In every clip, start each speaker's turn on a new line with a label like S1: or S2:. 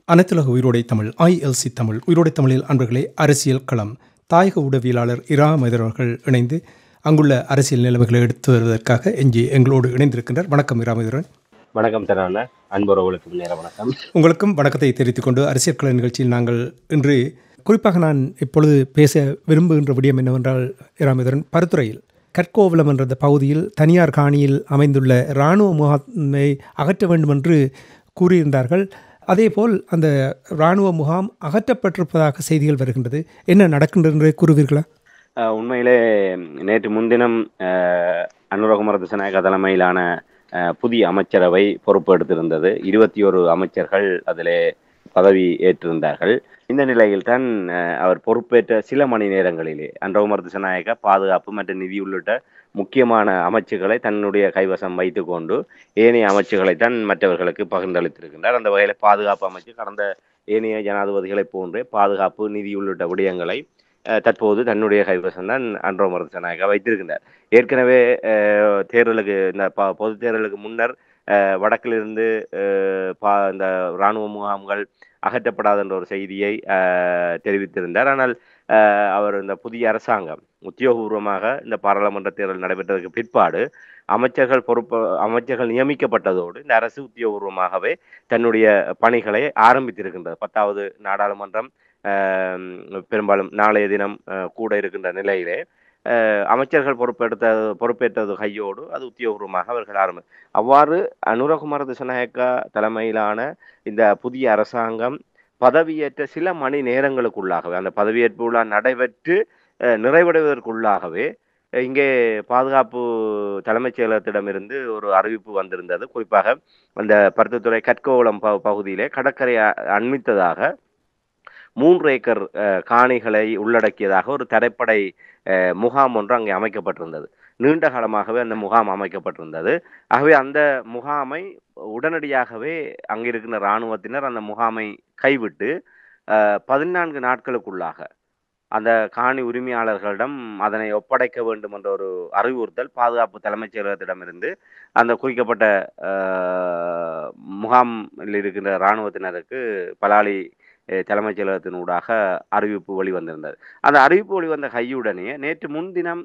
S1: அனைத்துலக உயிரோடை தமிழ் ILC தமிழ் உயிரோடை தமிழில் அன்பர்களே, அரசியல் களம் தாயக ஊடகவியலாளர் இரா மதிர் அவர்கள் இணைந்து அங்குள்ள அரசியல் நிலைமைகளை எடுத்து வருவதற்காக இங்கே எங்களோடு இணைந்திருக்கின்றார். வணக்கம் இரா மதிரன்.
S2: வணக்கம் தரான அன்புறவுகளுக்கு நேர வணக்கம்.
S1: உங்களுக்கும் வணக்கத்தை தெரிவித்துக் கொண்டு அரசியல் கள நிகழ்ச்சியில் நாங்கள் இன்று குறிப்பாக நான் இப்பொழுது பேச விரும்புகின்ற விடயம் என்னவென்றால், இரா மதிரன், பருத்துறையில் கற்கோவலம் என்ற பகுதியில் தனியார் காணியில் அமைந்துள்ள இராணுவ முகாமை அகற்ற வேண்டும் என்று கூறியிருந்தார்கள். அதேபோல் அந்த இராணுவ முகாம் அகற்றப்பட்டிருப்பதாக செய்திகள் வருகின்றது. என்ன நடக்கின்றது கூறுவீர்களா?
S2: உண்மையிலே நேற்று முன்தினம் அனுரகுமார திசாநாயக்க தலைமையிலான புதிய அமைச்சரவை பொறுப்பெடுத்திருந்தது. 21 அமைச்சர்கள் அதிலே பதவி ஏற்றிருந்தார்கள். இந்த நிலையில்தான் அவர் பொறுப்பேற்ற சில மணி நேரங்களிலே அனுரகுமார திசாநாயக்க பாதுகாப்பு மற்றும் நிதி உள்ளிட்ட முக்கியமான அமைச்சுகளை தன்னுடைய கைவசம் வைத்து கொண்டு ஏனைய அமைச்சுகளைத்தான் மற்றவர்களுக்கு பகிர்ந்தளித்திருக்கின்றார். அந்த வகையில் பாதுகாப்பு அமைச்சு கடந்த ஏனைய ஜனாதிபதிகளை போன்றே பாதுகாப்பு நிதி உள்ளிட்ட விடயங்களை தற்போது தன்னுடைய கைவசம் தான் அனுரகுமார திசாநாயக்க வைத்திருக்கின்றார். ஏற்கனவே தேர்தலுக்கு இந்த பொது தேர்தலுக்கு முன்னர் வடக்கிலிருந்து இந்த இராணுவ முகாம்கள் அகற்றப்படாத என்ற ஒரு செய்தியை தெரிவித்திருந்தார். ஆனால் அவர் இந்த புதிய அரசாங்கம் உத்தியோகபூர்வமாக இந்த பாராளுமன்ற தேர்தல் நடைபெற்றதற்கு பிற்பாடு அமைச்சர்கள் நியமிக்கப்பட்டதோடு இந்த அரசு உத்தியோகபூர்வமாகவே தன்னுடைய பணிகளை ஆரம்பித்திருக்கின்றது. 10வது நாடாளுமன்றம் பெரும்பாலும் நாளைய தினம் கூட இருக்கின்ற நிலையிலே அமைச்சர்கள் பொறுப்பேற்றது கையோடு அது உத்தியோகபூர்வமாக அவர்கள் அவ்வாறு அனுரகுமார திசாநாயக்க தலைமையிலான இந்த புதிய அரசாங்கம் பதவியேற்ற சில மணி நேரங்களுக்குள்ளாகவே, அந்த பதவியேற்பு விழா நடைபெற்று நிறைவடைவதற்குள்ளாகவே இங்கே பாதுகாப்பு தலைமைச் செயலகத்திடமிருந்து ஒரு அறிவிப்பு வந்திருந்தது. குறிப்பாக அந்த பருத்தித்துறை கற்கோவலம் பகுதியிலே கடற்கரை அண்மித்ததாக 3 ஏக்கர் காணிகளை உள்ளடக்கியதாக ஒரு தரைப்படை முகாம் ஒன்று அங்கே அமைக்கப்பட்டிருந்தது. நீண்ட காலமாகவே அந்த முகாம் அமைக்கப்பட்டிருந்தது. ஆகவே அந்த முகாமை உடனடியாகவே அங்கிருக்கின்ற இராணுவத்தினர் அந்த முகாமை கைவிட்டு 14 நாட்களுக்குள்ளாக அந்த காணி உரிமையாளர்களிடம் அதனை ஒப்படைக்க வேண்டும் என்ற ஒரு அறிவுறுத்தல் பாதுகாப்பு தலைமைச் செயலகத்திடமிருந்து அந்த குறிக்கப்பட்ட முகாமில் இருக்கின்ற இராணுவத்தினருக்கு பலாலி தலைமைச் செயலகத்தினூடாக அறிவிப்பு வெளிவந்திருந்தது. அந்த அறிவிப்பு வெளிவந்த கையுடனே நேற்று முன்தினம்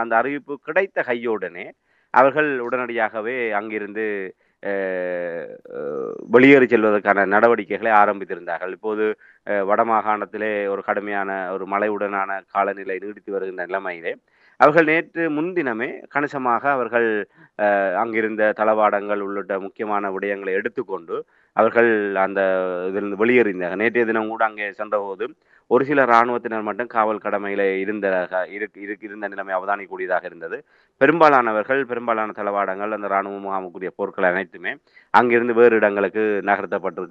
S2: அந்த அறிவிப்பு கிடைத்த கையுடனே அவர்கள் உடனடியாகவே அங்கிருந்து வெளியேறி செல்வதற்கான நடவடிக்கைகளை ஆரம்பித்திருந்தார்கள். இப்போது வடமாகாணத்திலே ஒரு கடுமையான ஒரு மழையுடனான காலநிலை நீடித்து வருகின்ற நிலைமையிலே அவர்கள் நேற்று முன்தினமே கணிசமாக அவர்கள் அங்கிருந்த தளவாடங்கள் உள்ளிட்ட முக்கியமான விடயங்களை எடுத்துக்கொண்டு அவர்கள் அந்த இதிலிருந்து வெளியேறினார்கள். நேற்றைய தினம் கூட அங்கே சென்றபோது ஒரு சில இராணுவத்தினர் மட்டும் காவல் கடமையில இருந்த நிலைமை அவதானிக்கூடியதாக இருந்தது. பெரும்பாலான தளவாடங்கள் அந்த இராணுவ முகாமுக்குரிய பொருட்கள் அனைத்துமே அங்கிருந்து வேறு இடங்களுக்கு நகர்த்தப்பட்டு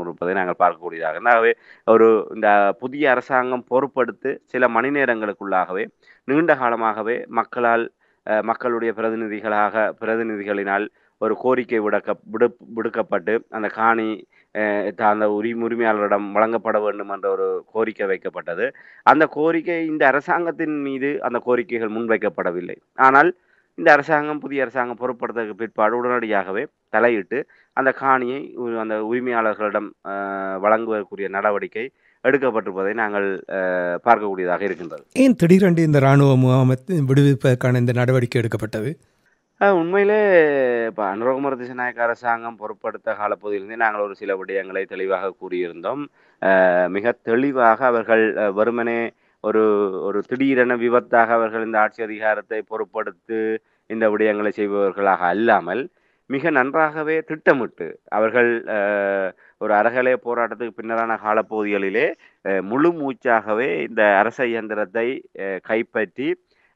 S2: இருப்பதை நாங்கள் பார்க்கக்கூடியதாக. ஆகவே இந்த புதிய அரசாங்கம் பொறுப்படுத்து சில மணி நேரங்களுக்குள்ளாகவே நீண்ட காலமாகவே மக்களுடைய பிரதிநிதிகளினால் ஒரு கோரிக்கை விடுக்கப்பட்டு அந்த காணி அந்த உரிமையாளரிடம் வழங்கப்பட வேண்டும் என்ற ஒரு கோரிக்கை வைக்கப்பட்டது. அந்த கோரிக்கை இந்த அரசாங்கத்தின் மீது அந்த கோரிக்கைகள் முன்வைக்கப்படவில்லை. ஆனால் இந்த புதிய அரசாங்கம் பொறுப்படுத்ததற்கு பிற்பாடு உடனடியாகவே தலையிட்டு அந்த காணியை அந்த உரிமையாளர்களிடம் வழங்குவதற்குரிய நடவடிக்கை எடுக்கப்பட்டிருப்பதை நாங்கள் பார்க்கக்கூடியதாக இருக்கின்றது.
S1: ஏன் திடீரென்று இந்த இராணுவ முகாமை விடுவிப்பதற்கான இந்த நடவடிக்கை எடுக்கப்பட்டது?
S2: உண்மையிலே இப்போ அனுரகுமார திசாநாயக்க அரசாங்கம் பொறுப்படுத்த காலப்பகுதியிலிருந்தே நாங்கள் ஒரு சில விடயங்களை தெளிவாக கூறியிருந்தோம். மிக தெளிவாக அவர்கள் வெறுமனே ஒரு திடீரென விபத்தாக அவர்கள் இந்த ஆட்சி அதிகாரத்தை பொறுப்படுத்தி இந்த விடயங்களை செய்பவர்களாக அல்லாமல் மிக நன்றாகவே திட்டமிட்டு அவர்கள் ஒரு அறகலைய போராட்டத்துக்கு பின்னரான காலப்பகுதிகளிலே முழு மூச்சாகவே இந்த அரச இயந்திரத்தை கைப்பற்றி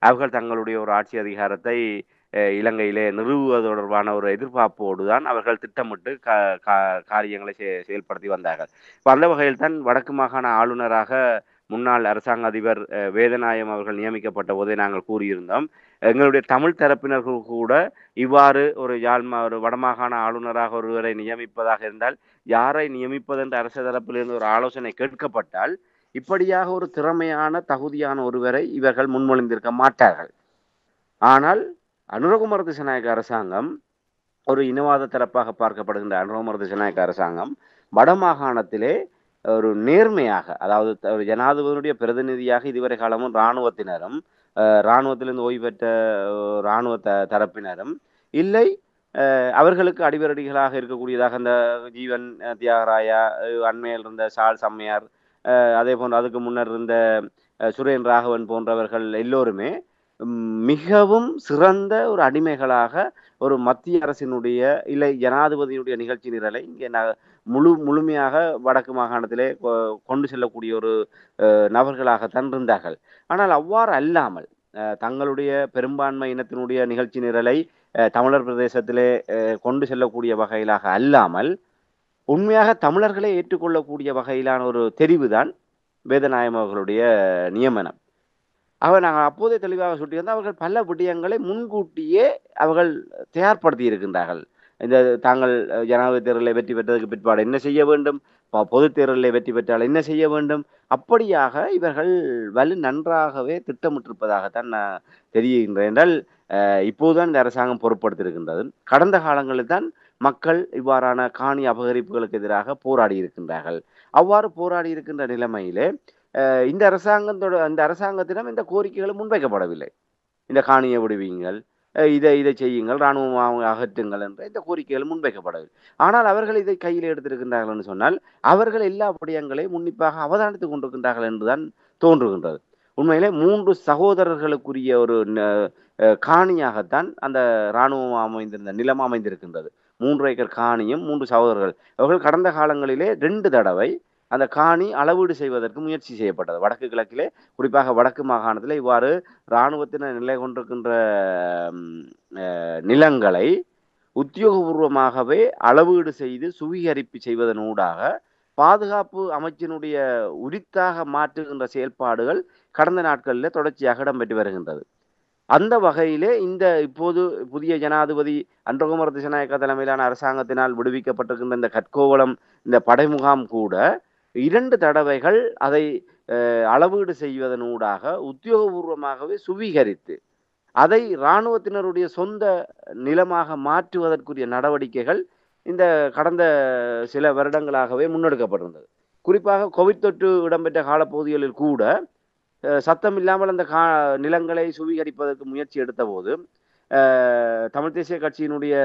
S2: அவர்கள் தங்களுடைய ஒரு ஆட்சி அதிகாரத்தை இலங்கையிலே நிறுவுவது தொடர்பான ஒரு எதிர்பார்ப்போடு தான் அவர்கள் திட்டமிட்டு காரியங்களை செயல்படுத்தி வந்தார்கள். இப்போ அந்த வகையில் தான் வடக்கு மாகாண ஆளுநராக முன்னாள் அரசாங்க அதிபர் வேதநாயகம் அவர்கள் நியமிக்கப்பட்ட போதே நாங்கள் கூறியிருந்தோம். எங்களுடைய தமிழ் தரப்பினர்கள் கூட இவ்வாறு ஒரு வடமாகாண ஆளுநராக ஒருவரை நியமிப்பதாக இருந்தால் யாரை நியமிப்பதென்று அரசு தரப்பிலிருந்து ஒரு ஆலோசனை கேட்கப்பட்டால் இப்படியாக ஒரு திறமையான தகுதியான ஒருவரை இவர்கள் முன்மொழிந்திருக்க மாட்டார்கள். ஆனால் அனுரகுமார திசாநாயக்க அரசாங்கம் ஒரு இனவாத தரப்பாக பார்க்கப்படுகின்ற அனுரகுமார திசாநாயக்க அரசாங்கம் வடமாகாணத்திலே ஒரு நேர்மையாக, அதாவது ஒரு ஜனாதிபதியுடைய பிரதிநிதியாக இதுவரை காலமும் இராணுவத்தினரும் இராணுவத்திலிருந்து ஓய்வு பெற்ற இராணுவ தரப்பினரும் இல்லை அவர்களுக்கு அடிவரடிகளாக இருக்கக்கூடியதாக அந்த ஜீவன் தியாகராயா, அண்மையில் இருந்த சால் சம்மையார், அதே போன்று அதுக்கு முன்னர் இருந்த சுரேன் ராகவன் போன்றவர்கள் எல்லோருமே மிகவும் சிறந்த ஒரு அடிமைகளாக ஒரு மத்திய அரசினுடைய இல்லை ஜனாதிபதியினுடைய நிகழ்ச்சி நிரலை இங்கே முழுமையாக வடக்கு மாகாணத்திலே கொண்டு செல்லக்கூடிய ஒரு நபர்களாகத்தான் இருந்தார்கள். ஆனால் அவ்வாறு அல்லாமல் தங்களுடைய பெரும்பான்மை இனத்தினுடைய நிகழ்ச்சி நிரலை தமிழர் பிரதேசத்திலே கொண்டு செல்லக்கூடிய வகையிலாக அல்லாமல் உண்மையாக தமிழர்களை ஏற்றுக்கொள்ளக்கூடிய வகையிலான ஒரு தெரிவுதான் வேதநாயகம் அவர்களுடைய நியமனம். நாங்கள் அப்போதே தெளிவாக சுட்டியிருந்தால் அவர்கள் பல விடயங்களை முன்கூட்டியே அவர்கள் தயார்படுத்தி இருக்கின்றார்கள். இந்த தாங்கள் ஜனாதிபதி தேர்தலில் வெற்றி பெற்றதுக்கு பிற்பாடு என்ன செய்ய வேண்டும், பொது தேர்தலில் வெற்றி பெற்றால் என்ன செய்ய வேண்டும், அப்படியாக இவர்கள் நன்றாகவே திட்டமிட்டிருப்பதாகத்தான் நான் தெரிகின்றேன். என்றால் இப்போதுதான் இந்த அரசாங்கம் பொறுப்படுத்தியிருக்கின்றது. கடந்த காலங்களில் தான் மக்கள் இவ்வாறான காணி அபகரிப்புகளுக்கு எதிராக போராடி இருக்கின்றார்கள். அவ்வாறு போராடி இருக்கின்ற நிலைமையிலே இந்த அரசாங்கத்திடம் இந்த கோரிக்கைகள் முன்வைக்கப்படவில்லை. இந்த காணியை விடுவீங்கள், இதை செய்யுங்கள், இராணுவம் அகற்றுங்கள் என்ற இந்த கோரிக்கைகள் முன்வைக்கப்படவில்லை. ஆனால் அவர்கள் இதை கையில் எடுத்திருக்கின்றார்கள் என்று சொன்னால் அவர்கள் எல்லா விடயங்களையும் உன்னிப்பாக அவதானித்துக் கொண்டிருக்கின்றார்கள் என்றுதான் தோன்றுகின்றது. உண்மையிலே 3 சகோதரர்களுக்குரிய ஒரு காணியாகத்தான் அந்த இராணுவம் அமைந்திருந்த நிலம் அமைந்திருக்கின்றது. 3 ஏக்கர் காணியும் 3 சகோதரர்கள் அவர்கள் கடந்த காலங்களிலே 2 தடவை அந்த காணி அளவீடு செய்வதற்கு முயற்சி செய்யப்பட்டது. வடக்கு கிழக்கிலே, குறிப்பாக வடக்கு மாகாணத்திலே இவ்வாறு இராணுவத்தினர் நிலை கொண்டிருக்கின்ற நிலங்களை உத்தியோகபூர்வமாகவே அளவீடு செய்து சுவீகரிப்பு செய்வதனூடாக பாதுகாப்பு அமைச்சினுடைய உரித்தாக மாற்றுகின்ற செயல்பாடுகள் கடந்த நாட்களில் தொடர்ச்சியாக இடம்பெற்று வருகின்றது. அந்த வகையிலே இப்போது புதிய ஜனாதிபதி அனுரகுமார திசாநாயக்க தலைமையிலான அரசாங்கத்தினால் விடுவிக்கப்பட்டிருக்கின்ற இந்த கற்கோவளம் இந்த படைமுகாம் கூட 2 தடவைகள் அதை அளவீடு செய்வதனூடாக உத்தியோகபூர்வமாகவே சுவீகரித்து அதை இராணுவத்தினருடைய சொந்த நிலமாக மாற்றுவதற்குரிய நடவடிக்கைகள் இந்த கடந்த சில வருடங்களாகவே முன்னெடுக்கப்பட்டிருந்தது. குறிப்பாக கோவிட் தொற்று இடம்பெற்ற காலப்பகுதிகளில் கூட சத்தம் இல்லாமல் அந்த நிலங்களை சுவீகரிப்பதற்கு முயற்சி எடுத்த போது தமிழ் தேசிய கட்சியினுடைய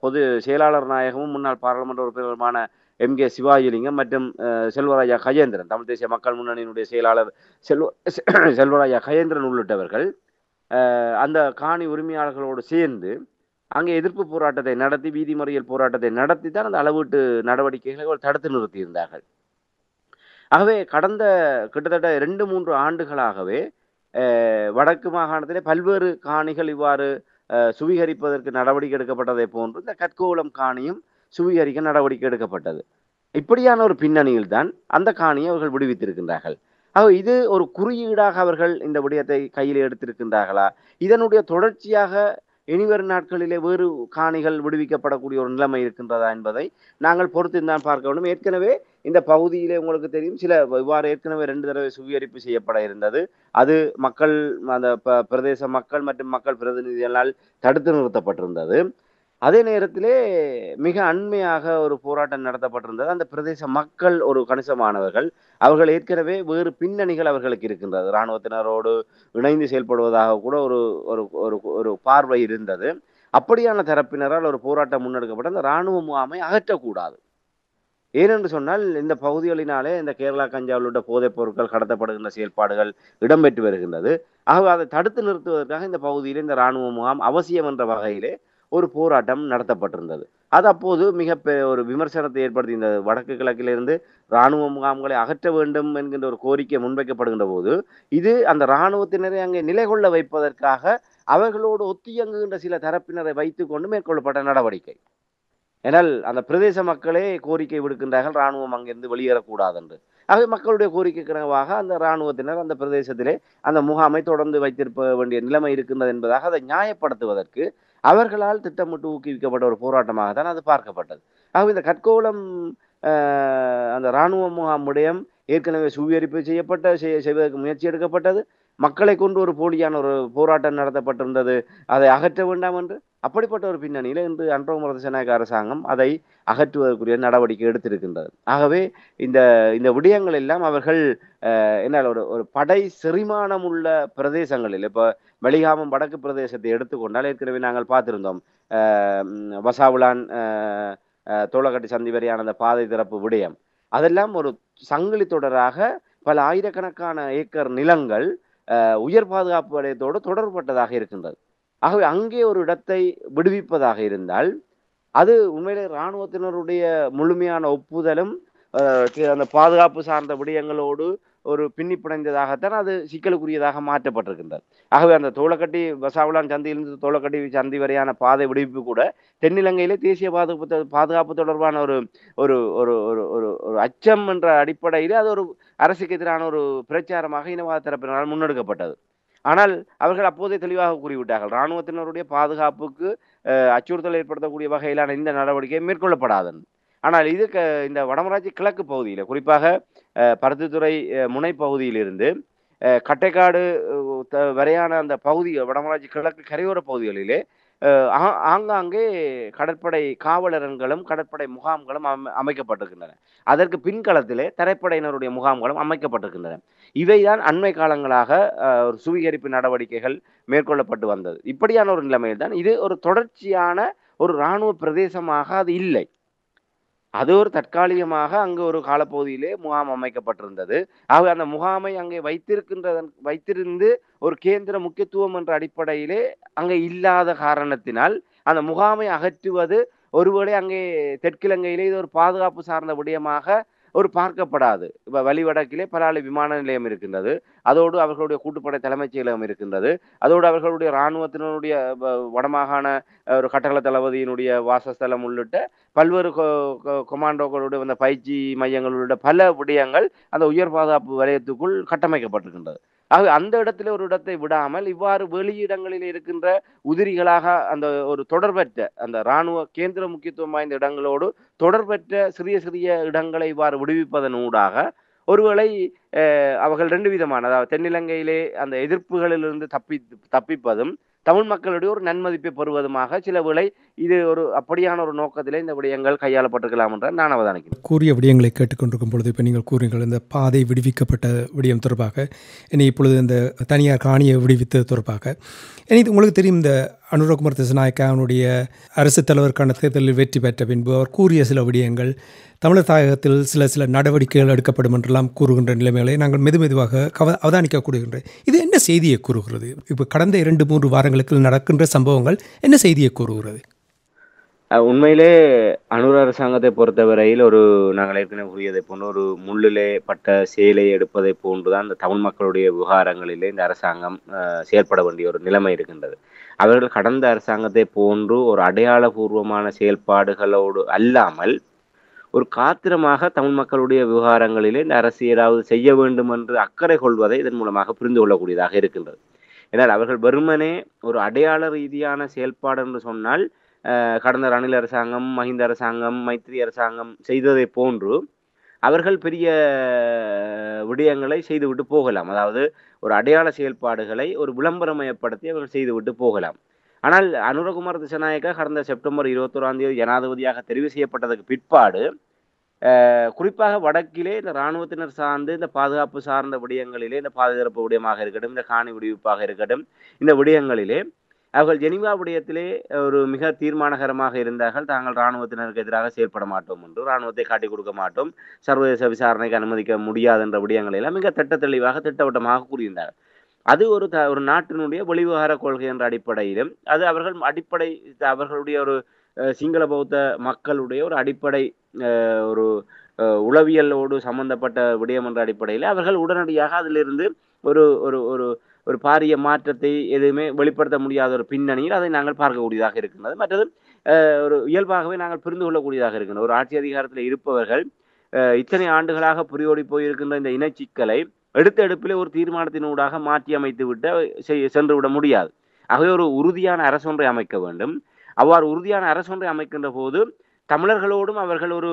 S2: பொது செயலாளர் நாயகமும் முன்னாள் பாராளுமன்ற உறுப்பினருமான MK சிவாஜிலிங்கம் மற்றும் செல்வராஜா கஜேந்திரன், தமிழ் தேசிய மக்கள் முன்னணியினுடைய செயலாளர் செல்வராஜா கஜேந்திரன் உள்ளிட்டவர்கள் அந்த காணி உரிமையாளர்களோடு சேர்ந்து அங்கே எதிர்ப்பு போராட்டத்தை நடத்தி, வீதி மறியல் போராட்டத்தை நடத்தி தான் அந்த அளவீட்டு நடவடிக்கைகளை தடுத்து நிறுத்தியிருந்தார்கள். ஆகவே கடந்த கிட்டத்தட்ட 2-3 ஆண்டுகளாகவே வடக்கு மாகாணத்திலே பல்வேறு காணிகள் இவ்வாறு சுவீகரிப்பதற்கு நடவடிக்கை எடுக்கப்பட்டதை போன்று இந்த கற்கோவளம் காணியும் சுவீகரிக்க நடவடிக்கை எடுக்கப்பட்டது. இப்படியான ஒரு பின்னணியில் தான் அந்த காணியை அவர்கள் விடுவித்திருக்கின்றார்கள். இது ஒரு குறியீடாக அவர்கள் இந்த விடயத்தை கையில் எடுத்திருக்கின்றார்களா, இதனுடைய தொடர்ச்சியாக இனிவரும் நாட்களிலே வேறு காணிகள் விடுவிக்கப்படக்கூடிய ஒரு நிலைமை இருக்கின்றதா என்பதை நாங்கள் பொறுத்திருந்தான் பார்க்க வேண்டும். ஏற்கனவே இந்த பகுதியிலே உங்களுக்கு தெரியும், சில இவ்வாறு ஏற்கனவே 2 தடவை சுவீகரிப்பு செய்யப்பட இருந்தது. அது மக்கள், அந்த பிரதேச மக்கள் மற்றும் மக்கள் பிரதிநிதிகளால் தடுத்து நிறுத்தப்பட்டிருந்தது. அதே நேரத்திலே மிக அண்மையாக ஒரு போராட்டம் நடத்தப்பட்டிருந்தது. அந்த பிரதேச மக்கள் ஒரு கணிசமானவர்கள், அவர்கள் ஏற்கனவே வேறு பின்னணிகள் அவர்களுக்கு இருக்கின்றது, இராணுவத்தினரோடு இணைந்து செயல்படுவதாக கூட ஒரு ஒரு ஒரு பார்வை இருந்தது. அப்படியான தரப்பினரால் ஒரு போராட்டம் முன்னெடுக்கப்பட்டு அந்த இராணுவ முகாமை அகற்றக்கூடாது. ஏனென்று சொன்னால் இந்த பகுதிகளினாலே இந்த கேரளா கஞ்சாவில் உள்ள போதைப் பொருட்கள் கடத்தப்படுகின்ற செயல்பாடுகள் இடம்பெற்று வருகின்றது. ஆகவே அதை தடுத்து நிறுத்துவதற்காக இந்த பகுதியிலே இந்த இராணுவ முகாம் அவசியம் என்ற வகையிலே ஒரு போராட்டம் நடத்தப்பட்டிருந்தது. அது அப்போது ஒரு விமர்சனத்தை ஏற்படுத்தி இந்த வடக்கு கிழக்கிலிருந்து இராணுவ முகாம்களை அகற்ற வேண்டும் என்கின்ற ஒரு கோரிக்கை முன்வைக்கப்படுகின்ற போது, இது அந்த இராணுவத்தினரை அங்கே நிலைகொள்ள வைப்பதற்காக அவர்களோடு ஒத்தியங்குகின்ற சில தரப்பினரை வைத்துக்கொண்டு மேற்கொள்ளப்பட்ட நடவடிக்கை. ஏனால் அந்த பிரதேச மக்களே கோரிக்கை விடுக்கின்றார்கள் இராணுவம் அங்கிருந்து வெளியேறக்கூடாது என்று. ஆகவே மக்களுடைய கோரிக்கைக்கிணவாக அந்த இராணுவத்தினர் அந்த பிரதேசத்திலே அந்த முகாமை தொடர்ந்து வைத்திருக்க வேண்டிய நிலைமை இருக்கின்றது என்பதாக அதை நியாயப்படுத்துவதற்கு அவர்களால் திட்டமிட்டு ஊக்குவிக்கப்பட்ட ஒரு போராட்டமாக தான் அது பார்க்கப்பட்டது. ஆகவே இந்த கற்கோளம் அந்த இராணுவ முகாம் விடயம் ஏற்கனவே சுவீகரிப்பு செய்வதற்கு முயற்சி எடுக்கப்பட்டது. மக்களை கொண்டு ஒரு போலியான ஒரு போராட்டம் நடத்தப்பட்டிருந்தது. அதை அகற்ற வேண்டாம் என்று. அப்படிப்பட்ட ஒரு பின்னணியில் இன்று அன்ரோமர திசாநாயக்க அரசாங்கம் அதை அகற்றுவதற்குரிய நடவடிக்கை எடுத்திருக்கின்றது. ஆகவே இந்த இந்த விடயங்கள் எல்லாம் அவர்கள் என்ன ஒரு படை செரிமானம் உள்ள பிரதேசங்களில் இப்போ வெளிகாமம் வடக்கு பிரதேசத்தை எடுத்துக்கொண்டால் ஏற்கனவே நாங்கள் பார்த்திருந்தோம். வசாவுலான் தோளக்கட்டி சந்தி வரையான அந்த பாதை திறப்பு விடயம் அதெல்லாம் ஒரு சங்கிலி தொடராக பல ஆயிரக்கணக்கான ஏக்கர் நிலங்கள் உயர் பாதுகாப்பு வலயத்தோடு தொடர்பட்டதாக இருக்கின்றது. ஆகவே அங்கே ஒரு இடத்தை விடுவிப்பதாக இருந்தால் அது உண்மையிலே இராணுவத்தினருடைய முழுமையான ஒப்புதலும் அந்த பாதுகாப்பு சார்ந்த விடயங்களோடு ஒரு பின்னி பிணைந்ததாகத்தான் அது சிக்கலுக்குரியதாக மாற்றப்பட்டிருக்கின்றது. ஆகவே அந்த தோளக்கட்டி வசாவுலான் சந்தியிலிருந்து தோளக்கட்டி சந்தி வரையான பாதை விடுவிப்பு கூட தென்னிலங்கையிலே தேசிய பாதுகாப்பு தொடர்பான ஒரு ஒரு ஒரு ஒரு ஒரு அச்சம் என்ற அடிப்படையில் அது ஒரு அரசுக்கு எதிரான ஒரு பிரச்சாரமாக இனவாத தரப்பினரால் முன்னெடுக்கப்பட்டது. ஆனால் அவர்கள் அப்போதே தெளிவாக கூறிவிட்டார்கள் இராணுவத்தினருடைய பாதுகாப்புக்கு அச்சுறுத்தல் ஏற்படுத்தக்கூடிய வகையிலான இந்த நடவடிக்கை மேற்கொள்ளப்படாது. ஆனால் இது இந்த வடமராட்சி கிழக்கு பகுதியில் குறிப்பாக பருத்தித்துறை முனை பகுதியிலிருந்து கட்டைக்காடு வரையான அந்த பகுதி வடமராட்சி கிழக்கு கரையோர பகுதிகளிலே ஆங்காங்கே கடற்படை காவலரன்களும் கடற்படை முகாம்களும் அமைக்கப்பட்டிருக்கின்றன. அதற்கு பின்களத்திலே தரைப்படையினருடைய முகாம்களும் அமைக்கப்பட்டிருக்கின்றன. இவைதான் அண்மை காலங்களாக ஒரு சுவீகரிப்பு நடவடிக்கைகள் மேற்கொள்ளப்பட்டு வந்தது. இப்படியான ஒரு நிலைமையில் தான் இது ஒரு தொடர்ச்சியான ஒரு இராணுவ பிரதேசமாக அது இல்லை. அது ஒரு தற்காலிகமாக அங்கு ஒரு காலப்பகுதியிலே முகாம் அமைக்கப்பட்டிருந்தது. ஆக அந்த முகாமை அங்கே வைத்திருந்து ஒரு கேந்திர முக்கியத்துவம் என்ற அடிப்படையிலே அங்கே இல்லாத காரணத்தினால் அந்த முகாமை அகற்றுவது ஒருவேளை அங்கே தெற்கிழங்கையிலே இது ஒரு பாதுகாப்பு சார்ந்த விடயமாக ஒரு பார்க்கப்படாது. இப்போ வழிவடக்கிலே பலாலி விமான நிலையம் இருக்கின்றது. அதோடு அவர்களுடைய கூட்டுப்படை தலைமைச் செயலகம் இருக்கின்றது. அதோடு அவர்களுடைய இராணுவத்தினுடைய வடமாகாண ஒரு கட்டள தளபதியினுடைய வாசஸ்தலம் உள்ளிட்ட பல்வேறு கொமாண்டோக்களுடைய அந்த பயிற்சி மையங்கள் உள்ளிட்ட பல விடயங்கள் அந்த உயர் பாதுகாப்பு வலயத்துக்குள் கட்டமைக்கப்பட்டிருக்கின்றது. ஆகவே அந்த இடத்துல ஒரு இடத்தை விடாமல் இவ்வாறு வெளியிடங்களில் இருக்கின்ற உதிரிகளாக அந்த ஒரு தொடர்பற்ற அந்த இராணுவ கேந்திர முக்கியத்துவம் வாய்ந்த இடங்களோடு தொடர்பற்ற சிறிய சிறிய இடங்களை இவ்வாறு விடுவிப்பதன் ஊடாக ஒருவேளை அவர்கள் ரெண்டு விதமான அதாவது தென்னிலங்கையிலே அந்த எதிர்ப்புகளிலிருந்து தப்பிப்பதும் தமிழ் மக்களுடைய ஒரு நன்மதிப்பை பெறுவதுமாக சில வேளை இது ஒரு அப்படியான ஒரு நோக்கத்திலே இந்த விடயங்கள் கையாளப்பட்டிருக்கலாம் என்ற நான் அவதானிக்கிறேன்.
S1: கூறிய விடயங்களை கேட்டுக்கொண்டிருக்கும் பொழுது இப்போ நீங்கள் கூறுங்கள் இந்த பாதை விடுவிக்கப்பட்ட விடயம் தொடர்பாக இனி இப்பொழுது இந்த தனியார் காணியை விடுவித்தது தொடர்பாக இனி உங்களுக்கு தெரியும் இந்த அனுரகுமார் திசாநாயக்கா அவனுடைய அரசு தலைவருக்கான தேர்தலில் வெற்றி பெற்ற பின்பு அவர் கூறிய சில விடயங்கள் தமிழர் தாயகத்தில் சில நடவடிக்கைகள் எடுக்கப்படும் என்றெல்லாம் கூறுகின்ற நிலைமைகளை நாங்கள் மெதுவாக அவதானிக்கக்கூடுகின்ற இது என்ன செய்தியை கூறுகிறது? இப்போ கடந்த 2-3 வாரங்களுக்கு நடக்கின்ற சம்பவங்கள் என்ன செய்தியை கூறுகிறது?
S2: உண்மையிலே அனுர அரசாங்கத்தை பொறுத்தவரையில் நாங்கள் ஏற்கனவே கூறியதை போன்ற ஒரு முள்ளிலே பட்ட சேலை எடுப்பதை போன்றுதான் இந்த தமிழ் மக்களுடைய விவகாரங்களிலே இந்த அரசாங்கம் செயல்பட வேண்டிய ஒரு நிலைமை இருக்கின்றது. அவர்கள் கடந்த அரசாங்கத்தை போன்று ஒரு அடையாளபூர்வமான செயல்பாடுகளோடு அல்லாமல் ஒரு காத்திரமாக தமிழ் மக்களுடைய விவகாரங்களிலே இந்த அரசு ஏதாவது செய்ய வேண்டும் என்று அக்கறை கொள்வதை இதன் மூலமாக புரிந்து கொள்ளக்கூடியதாக இருக்கின்றது. ஏன்னால் அவர்கள் வெறுமனே ஒரு அடையாள ரீதியான செயல்பாடு என்று சொன்னால் கடந்த ரணில் அரசாங்கம், மஹிந்த அரசாங்கம், மைத்ரி அரசாங்கம் செய்ததை போன்று அவர்கள் பெரிய விடயங்களை செய்துவிட்டு போகலாம். அதாவது ஒரு அடையாள செயல்பாடுகளை ஒரு விளம்பரமயப்படுத்தி அவர்கள் செய்துவிட்டு போகலாம். ஆனால் அனுரகுமார் திசாநாயக்கா கடந்த செப்டம்பர் 21 ஜனாதிபதியாக தெரிவு செய்யப்பட்டதுக்கு பிற்பாடு குறிப்பாக வடக்கிலே இந்த இராணுவத்தினர் சார்ந்து இந்த பாதுகாப்பு சார்ந்த விடயங்களிலே இந்த பாதுகாப்பு விடயமாக இருக்கட்டும், இந்த காணி விடுவிப்பாக இருக்கட்டும், இந்த விடயங்களிலே அவர்கள் ஜெனீவா விடயத்திலே ஒரு மிக தீர்மானகரமாக இருந்தார்கள். தாங்கள் இராணுவத்தினருக்கு எதிராக செயல்பட மாட்டோம் என்று, இராணுவத்தை காட்டிக் கொடுக்க மாட்டோம், சர்வதேச விசாரணைக்கு அனுமதிக்க முடியாது என்ற விடயங்களை எல்லாம் மிக திட்டவட்டமாக கூறியிருந்தார்கள். அது ஒரு நாட்டினுடைய வெளிவிவகார கொள்கை என்ற அடிப்படையிலும் அது அவர்களுடைய ஒரு சிங்கள பௌத்த மக்களுடைய ஒரு அடிப்படை ஒரு உளவியலோடு சம்பந்தப்பட்ட விடயம் என்ற அடிப்படையில் அவர்கள் உடனடியாக அதிலிருந்து ஒரு ஒரு ஒரு ஒரு பாரிய மாற்றத்தை எதுவுமே வெளிப்படுத்த முடியாத ஒரு பின்னணியில் அதை நாங்கள் பார்க்கக்கூடியதாக இருக்கின்றது. மற்றது ஒரு இயல்பாகவே நாங்கள் புரிந்து கொள்ளக்கூடியதாக இருக்கின்றது. ஒரு ஆட்சி அதிகாரத்தில் இருப்பவர்கள் இத்தனை ஆண்டுகளாக புரியோடி போயிருக்கின்ற இந்த இனச்சிக்கலை எடுத்த எடுப்பிலே ஒரு தீர்மானத்தினூடாக மாற்றி அமைத்து விட்டு சென்று விட முடியாது. ஆகவே ஒரு உறுதியான அரசொன்றை அமைக்க வேண்டும். அவ்வாறு உறுதியான அரசொன்றை அமைக்கின்ற போது தமிழர்களோடும் அவர்கள் ஒரு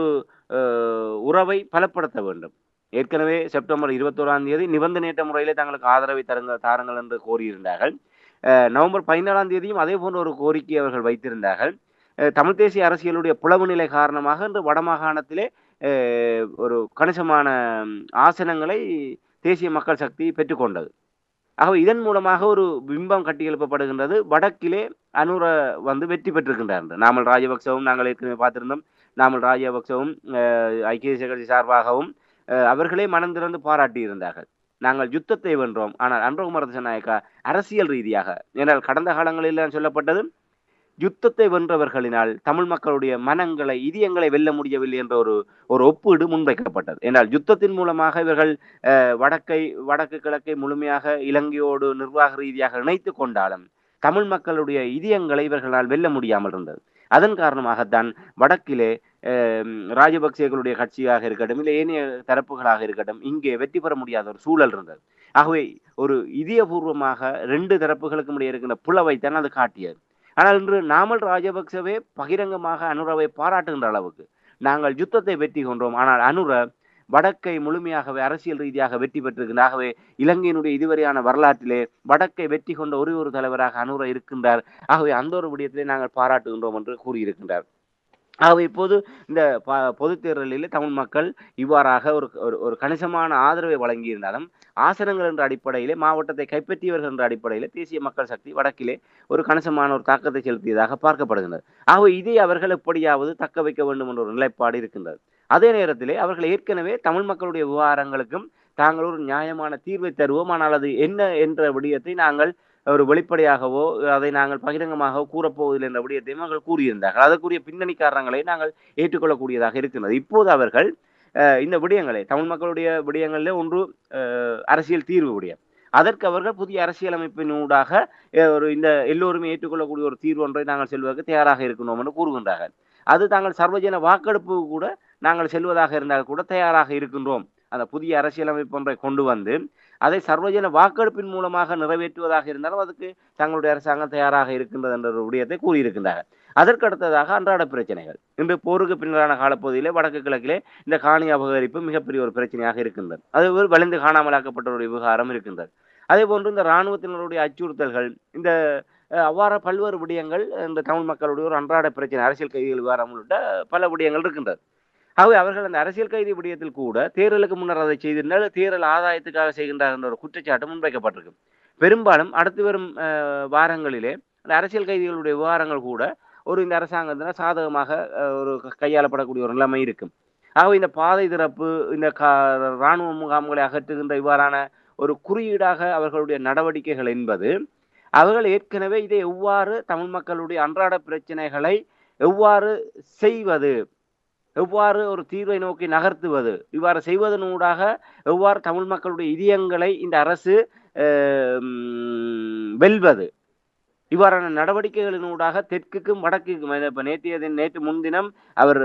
S2: உறவை பலப்படுத்த வேண்டும். ஏற்கனவே செப்டம்பர் 21ஆம் தேதி நிபந்தனையற்ற முறையிலே தங்களுக்கு ஆதரவை தாருங்கள் என்று கோரியிருந்தார்கள். நவம்பர் 17ஆம் தேதியும் அதே போன்ற ஒரு கோரிக்கை அவர்கள் வைத்திருந்தார்கள். தமிழ் தேசிய அரசியலுடைய பிளவு நிலை காரணமாக இன்று வடமாகாணத்திலே ஒரு கணிசமான ஆசனங்களை தேசிய மக்கள் சக்தி பெற்றுக்கொண்டது. ஆகவே இதன் மூலமாக ஒரு பிம்பம் கட்டியெழுப்பப்படுகின்றது. வடக்கிலே அனுர வெற்றி பெற்றிருக்கின்றார். நாமல் ராஜபக்சவும் நாங்கள் ஏற்கனவே பார்த்திருந்தோம். நாமல் ராஜபக்சவும் ஐக்கிய தேசிய கட்சி சார்பாகவும் அவர்களே மனம் திறந்து பாராட்டி இருந்தார்கள். நாங்கள் யுத்தத்தை வென்றோம். ஆனால் அனுரகுமார திசாநாயக்கா அரசியல் ரீதியாக, ஏனால் கடந்த காலங்களில் சொல்லப்பட்டது யுத்தத்தை வென்றவர்களினால் தமிழ் மக்களுடைய மனங்களை இதயங்களை வெல்ல முடியவில்லை என்ற ஒரு ஒப்பீடு முன்வைக்கப்பட்டது. என்றால் யுத்தத்தின் மூலமாக இவர்கள் வடக்கு கிழக்கை முழுமையாக இலங்கையோடு நிர்வாக ரீதியாக இணைத்து கொண்டாலும் தமிழ் மக்களுடைய இதயங்களை இவர்களால் வெல்ல முடியாமல் இருந்தது. அதன் காரணமாகத்தான் வடக்கிலே ராஜபக்சேகளுடைய கட்சியாக இருக்கட்டும், இல்லை ஏனைய தரப்புகளாக இருக்கட்டும், இங்கே வெற்றி பெற முடியாத ஒரு சூழல் இருந்தது. ஆகவே ஒரு இதயபூர்வமாக 2 தரப்புகளுக்கும் இடையே இருக்கின்ற பிளவைத்தான் அது காட்டியது. ஆனால் இன்று நாமல் ராஜபக்சவே பகிரங்கமாக அனுரவை பாராட்டுகின்ற அளவுக்கு நாங்கள் யுத்தத்தை வெற்றி கொண்டோம், ஆனால் அனுர வடக்கை முழுமையாகவே அரசியல் ரீதியாக வெற்றி பெற்றிருக்கின்றார். ஆகவே இலங்கையினுடைய இதுவரையான வரலாற்றிலே வடக்கை வெற்றி கொண்ட ஒரே ஒரு தலைவராக அனுர இருக்கின்றார். ஆகவே அந்த ஒரு விடயத்திலே நாங்கள் பாராட்டுகின்றோம் என்று கூறியிருக்கின்றார். ஆகவே இப்போது இந்த பொதுத் தேர்தலில் தமிழ் மக்கள் இவ்வாறாக ஒரு கணிசமான ஆதரவை வழங்கியிருந்தாலும் ஆசனங்கள் என்ற அடிப்படையிலே மாவட்டத்தை கைப்பற்றியவர்கள் என்ற அடிப்படையில் தேசிய மக்கள் சக்தி வடக்கிலே ஒரு கணிசமான ஒரு தாக்கத்தை செலுத்தியதாக பார்க்கப்படுகின்றது. ஆகவே இதை அவர்கள் எப்படியாவது தக்க வைக்க வேண்டும் என்ற ஒரு நிலைப்பாடு இருக்கின்றது. அதே நேரத்திலே அவர்கள் ஏற்கனவே தமிழ் மக்களுடைய விவகாரங்களுக்கும் தாங்கள் ஒரு நியாயமான தீர்வை தருவோம், ஆனால் அது என்ன என்ற விடயத்தை நாங்கள் ஒரு வெளிப்படையாகவோ அதை நாங்கள் பகிரங்கமாக கூறப்போவதில்லை என்ற விடயத்தையும் அவர்கள் கூறியிருந்தார்கள். அதற்குரிய பின்னணி காரணங்களை நாங்கள் ஏற்றுக்கொள்ளக்கூடியதாக இருக்கின்றது. இப்போது அவர்கள் இந்த விடயங்களை தமிழ் மக்களுடைய விடயங்களிலே ஒன்று அரசியல் தீர்வு விடயம், அதற்கு அவர்கள் புதிய அரசியலமைப்பினூடாக இந்த எல்லோருமே ஏற்றுக்கொள்ளக்கூடிய ஒரு தீர்வு ஒன்றை நாங்கள் செல்வதற்கு தயாராக இருக்கணும் என்று கூறுகின்றார்கள். அது தாங்கள் சர்வஜன வாக்கெடுப்பு கூட நாங்கள் செல்வதாக இருந்தால் கூட தயாராக இருக்கின்றோம். அந்த புதிய அரசியலமைப்பு ஒன்றை கொண்டு வந்து அதை சர்வஜன வாக்கெடுப்பின் மூலமாக நிறைவேற்றுவதாக இருந்தாலும் அதுக்கு தங்களுடைய அரசாங்கம் தயாராக இருக்கின்றது என்ற ஒரு விடயத்தை கூறியிருக்கின்றார்கள். அதற்கு அடுத்ததாக அன்றாட பிரச்சனைகள். இன்று போருக்கு பின்னரான காலப்பகுதியிலே வடக்கு கிழக்கிலே இந்த காணி அபகரிப்பு மிகப்பெரிய ஒரு பிரச்சனையாக இருக்கின்றது. அது ஒரு வலிந்து காணாமலாக்கப்பட்ட ஒரு விவகாரம் இருக்கின்றது. அதே போன்று இந்த இராணுவத்தினருடைய அச்சுறுத்தல்கள், இந்த அவ்வாறு பல்வேறு விடயங்கள் இந்த தமிழ் மக்களுடைய ஒரு அன்றாட பிரச்சனை, அரசியல் கைதிகள் விவகாரம் உள்ளிட்ட பல விடயங்கள் இருக்கின்றது. ஆகவே அவர்கள் அந்த அரசியல் கைதி விடயத்தில் கூட தேர்தலுக்கு முன்னர் அதை செய்திருந்தால் தேர்தல் ஆதாயத்துக்காக செய்கின்றார் என்ற ஒரு குற்றச்சாட்டு முன்வைக்கப்பட்டிருக்கு. பெரும்பாலும் அடுத்து வரும் வாரங்களிலே அந்த அரசியல் கைதிகளுடைய விவகாரங்கள் கூட இந்த அரசாங்கத்தினால் சாதகமாக ஒரு கையாளப்படக்கூடிய ஒரு நிலைமை இருக்கும். ஆகவே இந்த பாதை திறப்பு, இந்த இராணுவ முகாம்களை அகற்றுகின்ற இவ்வாறான ஒரு குறியீடாக அவர்களுடைய நடவடிக்கைகள் என்பது அவர்கள் ஏற்கனவே இதை எவ்வாறு தமிழ் மக்களுடைய அன்றாட பிரச்சனைகளை எவ்வாறு செய்வது, எவ்வாறு ஒரு தீர்வை நோக்கி நகர்த்துவது, இவ்வாறு செய்வதனூடாக எவ்வாறு தமிழ் மக்களுடைய இதயங்களை இந்த அரசு வெல்வது, இவ்வாறான நடவடிக்கைகளினூடாக தெற்குக்கும் வடக்குக்கும் இப்போ நேற்று முன்தினம் அவர்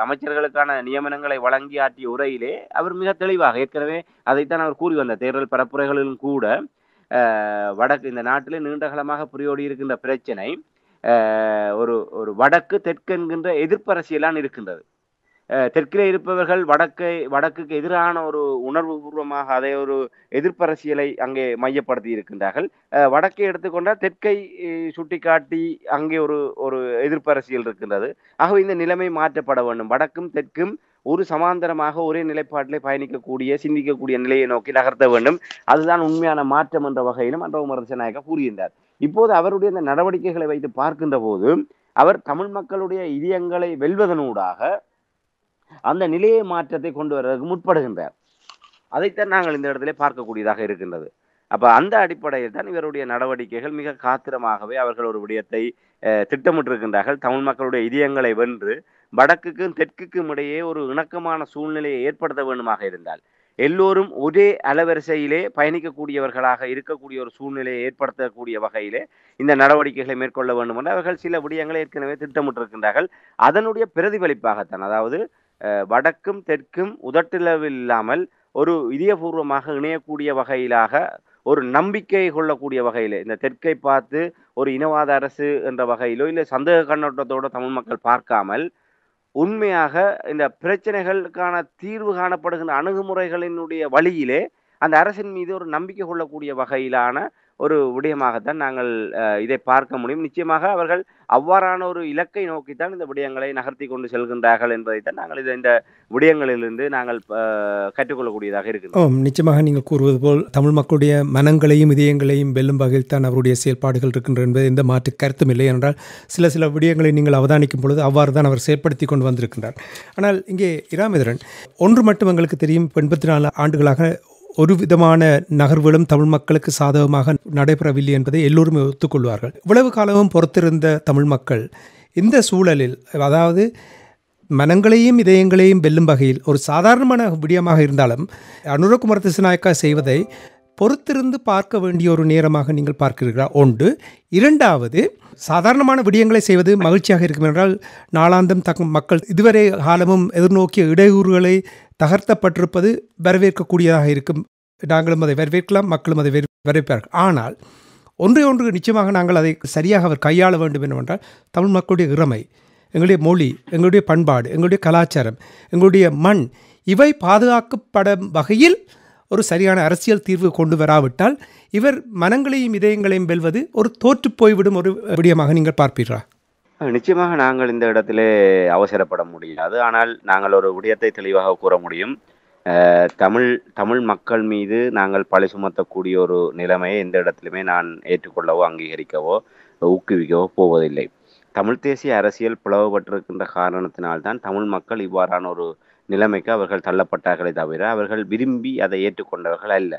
S2: அமைச்சர்களுக்கான நியமனங்களை வழங்கி ஆற்றிய உரையிலே அவர் மிக தெளிவாக ஏற்கனவே அதைத்தான் அவர் கூறி வந்தார். தேர்தல் பரப்புரைகளிலும் கூட வடக்கு இந்த நாட்டிலே நீண்டகாலமாக புரியோடி இருக்கின்ற பிரச்சனை ஒரு வடக்கு தெற்கு என்கின்ற எதிர்ப்பரசியலான் இருக்கின்றது. தெற்கிலே இருப்பவர்கள் வடக்குக்கு எதிரான ஒரு உணர்வு பூர்வமாக அதை ஒரு எதிர்ப்பரசியலை அங்கே மையப்படுத்தி இருக்கின்றார்கள். வடக்கை எடுத்துக்கொண்டால் தெற்கை சுட்டிக்காட்டி அங்கே ஒரு எதிர்ப்பரசியல் இருக்கின்றது. ஆகவே இந்த நிலைமை மாற்றப்பட வேண்டும். வடக்கும் தெற்கும் ஒரு சமாந்தரமாக ஒரே நிலைப்பாட்டிலே பயணிக்கக்கூடிய சிந்திக்கக்கூடிய நிலையை நோக்கி நகர்த்த வேண்டும். அதுதான் உண்மையான மாற்றம் என்ற வகையிலும் அனுரகுமார திசாநாயக்கா கூறியிருந்தார். இப்போது அவருடைய இந்த நடவடிக்கைகளை வைத்து பார்க்கின்ற போது அவர் தமிழ் மக்களுடைய இதயங்களை வெல்வதனூடாக அந்த நிலையை மாற்றத்தை கொண்டு வருவதற்கு முற்படுகின்றார். அதைத்தான் நாங்கள் இந்த இடத்திலே பார்க்கக்கூடியதாக இருக்கின்றது. அப்ப அந்த அடிப்படையில் தான் இவருடைய நடவடிக்கைகள் மிக காத்திரமாகவே அவர்கள் ஒரு விடயத்தை திட்டமிட்டிருக்கின்றார்கள். தமிழ் மக்களுடைய இதயங்களை வென்று வடக்குக்கும் தெற்குக்கும் இடையே ஒரு இணக்கமான சூழ்நிலையை ஏற்படுத்த வேண்டுமாக இருந்தால் எல்லோரும் ஒரே அலவரிசையிலே பயணிக்கக்கூடியவர்களாக இருக்கக்கூடிய ஒரு சூழ்நிலையை ஏற்படுத்தக்கூடிய வகையிலே இந்த நடவடிக்கைகளை மேற்கொள்ள வேண்டும் என்று அவர்கள் சில விடயங்களை ஏற்கனவே திட்டமிட்டிருக்கின்றார்கள். அதனுடைய பிரதிபலிப்பாகத்தான், அதாவது வடக்கும் தெற்கும் உதட்டிலவில் இல்லாமல் ஒரு இதயபூர்வமாக இணையக்கூடிய வகையிலாக ஒரு நம்பிக்கை கொள்ளக்கூடிய வகையில் இந்த தெற்கை பார்த்து ஒரு இனவாத அரசு என்ற வகையிலோ இல்லை சந்தேக கண்ணோட்டத்தோட தமிழ் மக்கள் பார்க்காமல் உண்மையாக இந்த பிரச்சனைகளுக்கான தீர்வு காணப்படுகின்ற அணுகுமுறைகளினுடைய வழியிலே அந்த அரசின் மீது ஒரு நம்பிக்கை கொள்ளக்கூடிய வகையிலான ஒரு விடயமாகத்தான் நாங்கள் இதை பார்க்க முடியும். நிச்சயமாக அவர்கள் அவ்வாறான ஒரு இலக்கை நோக்கித்தான் இந்த விடயங்களை நகர்த்தி கொண்டு செல்கின்றார்கள் என்பதைத்தான் நாங்கள் இந்த விடயங்களிலிருந்து நாங்கள் கற்றுக்கொள்ளக்கூடியதாக இருக்கிறது.
S1: நிச்சயமாக நீங்கள் கூறுவது போல் தமிழ் மக்களுடைய மனங்களையும் இதயங்களையும் வெல்லும் வகையில் தான் அவருடைய செயல்பாடுகள் இருக்கின்றன என்பது எந்த மாற்று கருத்தும் இல்லை. என்றால் சில விடயங்களை நீங்கள் அவதானிக்கும் பொழுது அவ்வாறு தான் அவர் செயற்படுத்தி கொண்டு வந்திருக்கின்றார். ஆனால் இங்கே இராமேந்திரன், ஒன்று மட்டும் எங்களுக்கு தெரியும், 84 ஆண்டுகளாக ஒரு விதமான நகர்வுகளும் தமிழ் மக்களுக்கு சாதகமாக நடைபெறவில்லை என்பதை எல்லோருமே ஒத்துக்கொள்வார்கள். இவ்வளவு காலமும் பொறுத்திருந்த தமிழ் மக்கள் இந்த சூழலில், அதாவது மனங்களையும் இதயங்களையும் வெல்லும் வகையில் ஒரு சாதாரணமான விடயமாக இருந்தாலும் அனுரகுமார திசாநாயக்கா செய்வதை பொறுத்திருந்து பார்க்க வேண்டிய ஒரு நேரமாக நீங்கள் பார்க்கிறீர்களா? ஒன்று. இரண்டாவது, சாதாரணமான விடயங்களை செய்வது மகிழ்ச்சியாக இருக்கும் என்றால் நாளாந்தம் மக்கள் இதுவரை காலமும் எதிர்நோக்கிய இடையூறுகளை தகர்த்தப்பட்டிருப்பது வரவேற்கக்கூடியதாக இருக்கும். நாங்களும் அதை வரவேற்கலாம், மக்களும் அதை வரவேற்பார்கள். ஆனால் ஒன்று நிச்சயமாக நாங்கள் அதை சரியாக அவர் கையாள வேண்டும் என்னவென்றால் தமிழ் மக்களுடைய இறமை, எங்களுடைய மொழி, எங்களுடைய பண்பாடு, எங்களுடைய கலாச்சாரம், எங்களுடைய மண், இவை பாதுகாக்கப்படும் வகையில் ஒரு சரியான அரசியல் தீர்வு கொண்டு வராவிட்டால் இவர் மனங்களையும் இதயங்களையும் வெல்வது ஒரு தோற்று போய்விடும் ஒரு விடயமாக நீங்கள் பார்ப்பீர்களா?
S2: நிச்சயமாக நாங்கள் இந்த இடத்திலே அவசரப்பட முடியாது. ஆனால் நாங்கள் ஒரு விடயத்தை தெளிவாக கூற முடியும். தமிழ் மக்கள் மீது நாங்கள் பழி சுமத்தக்கூடிய ஒரு நிலைமையை எந்த இடத்திலுமே நான் ஏற்றுக்கொள்ளவோ அங்கீகரிக்கவோ ஊக்குவிக்கவோ போவதில்லை. தமிழ் தேசிய அரசியல் பிளவுபட்டிருக்கின்ற காரணத்தினால்தான் தமிழ் மக்கள் இவ்வாறான ஒரு நிலைமைக்கு அவர்கள் தள்ளப்பட்டார்களே தவிர அவர்கள் விரும்பி அதை ஏற்றுக்கொண்டவர்கள் அல்ல.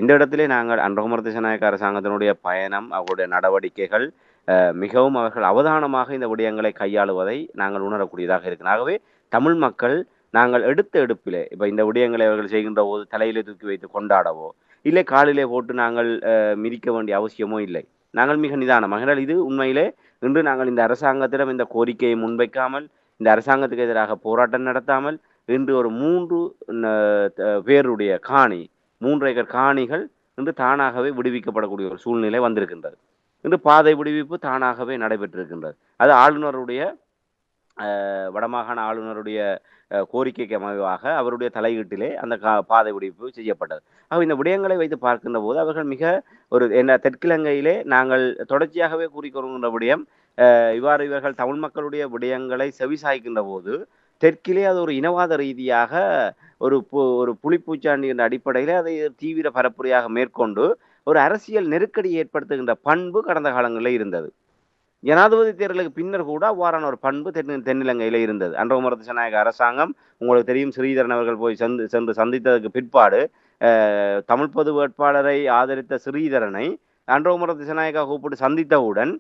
S2: இந்த இடத்திலே நாங்கள் அனுரகுமார திசாநாயக்க அரசாங்கத்தினுடைய பயணம், அவருடைய நடவடிக்கைகள் மிகவும் அவர்கள் அவதானமாக இந்த விடயங்களை கையாளுவதை நாங்கள் உணரக்கூடியதாக இருக்கு. ஆகவே தமிழ் மக்கள் நாங்கள் எடுத்த எடுப்பிலே இப்போ இந்த விடயங்களை அவர்கள் செய்கின்ற போது தலையிலே தூக்கி வைத்து கொண்டாடவோ இல்லை காலிலே போட்டு நாங்கள் மிதிக்க வேண்டிய அவசியமோ இல்லை. நாங்கள் மிக நிதானமாக, இது உண்மையிலே இன்று நாங்கள் இந்த அரசாங்கத்திடம் இந்த கோரிக்கையை முன்வைக்காமல், இந்த அரசாங்கத்துக்கு எதிராக போராட்டம் நடத்தாமல், இன்று ஒரு 3 பேருடைய 3 ஏக்கர் காணிகள் இன்று தானாகவே விடுவிக்கப்படக்கூடிய ஒரு சூழ்நிலை வந்திருக்கின்றது. இன்று பாதை விடுவிப்பு தானாகவே நடைபெற்றிருக்கின்றது. அது ஆளுநருடைய வடமாகாண ஆளுநருடைய கோரிக்கைக்கு அமைவாக அவருடைய தலையீட்டிலே அந்த பாதை விடுவிப்பு செய்யப்பட்டது. இந்த விடயங்களை வைத்து பார்க்கின்ற போது அவர்கள் மிக ஒரு தெற்கிலங்கையிலே நாங்கள் தொடர்ச்சியாகவே கூறிக்கொள்கின்ற விடயம், இவ்வாறு இவர்கள் தமிழ் மக்களுடைய விடயங்களை செவிசாய்க்கின்ற போது தெற்கிலே அது ஒரு இனவாத ரீதியாக ஒரு புலிப்பூச்சாண்டி என்ற அடிப்படையில் அதை தீவிர பரப்புரையாக மேற்கொண்டு ஒரு அரசியல் நெருக்கடி ஏற்படுத்துகின்ற பண்பு கடந்த காலங்களில் இருந்தது. ஜனாதிபதி தேர்தலுக்கு பின்னர் கூட அவ்வாறான ஒரு பண்பு தென்னிலங்கையில இருந்தது. அனுரகுமார திசாநாயக்க அரசாங்கம், உங்களுக்கு தெரியும், ஸ்ரீதரன் அவர்கள் போய் சென்று சந்தித்ததற்கு பிற்பாடு தமிழ் பொது வேட்பாளரை ஆதரித்த ஸ்ரீதரனை அனுரகுமார திசாநாயக்கா கூப்பிட்டு சந்தித்தவுடன்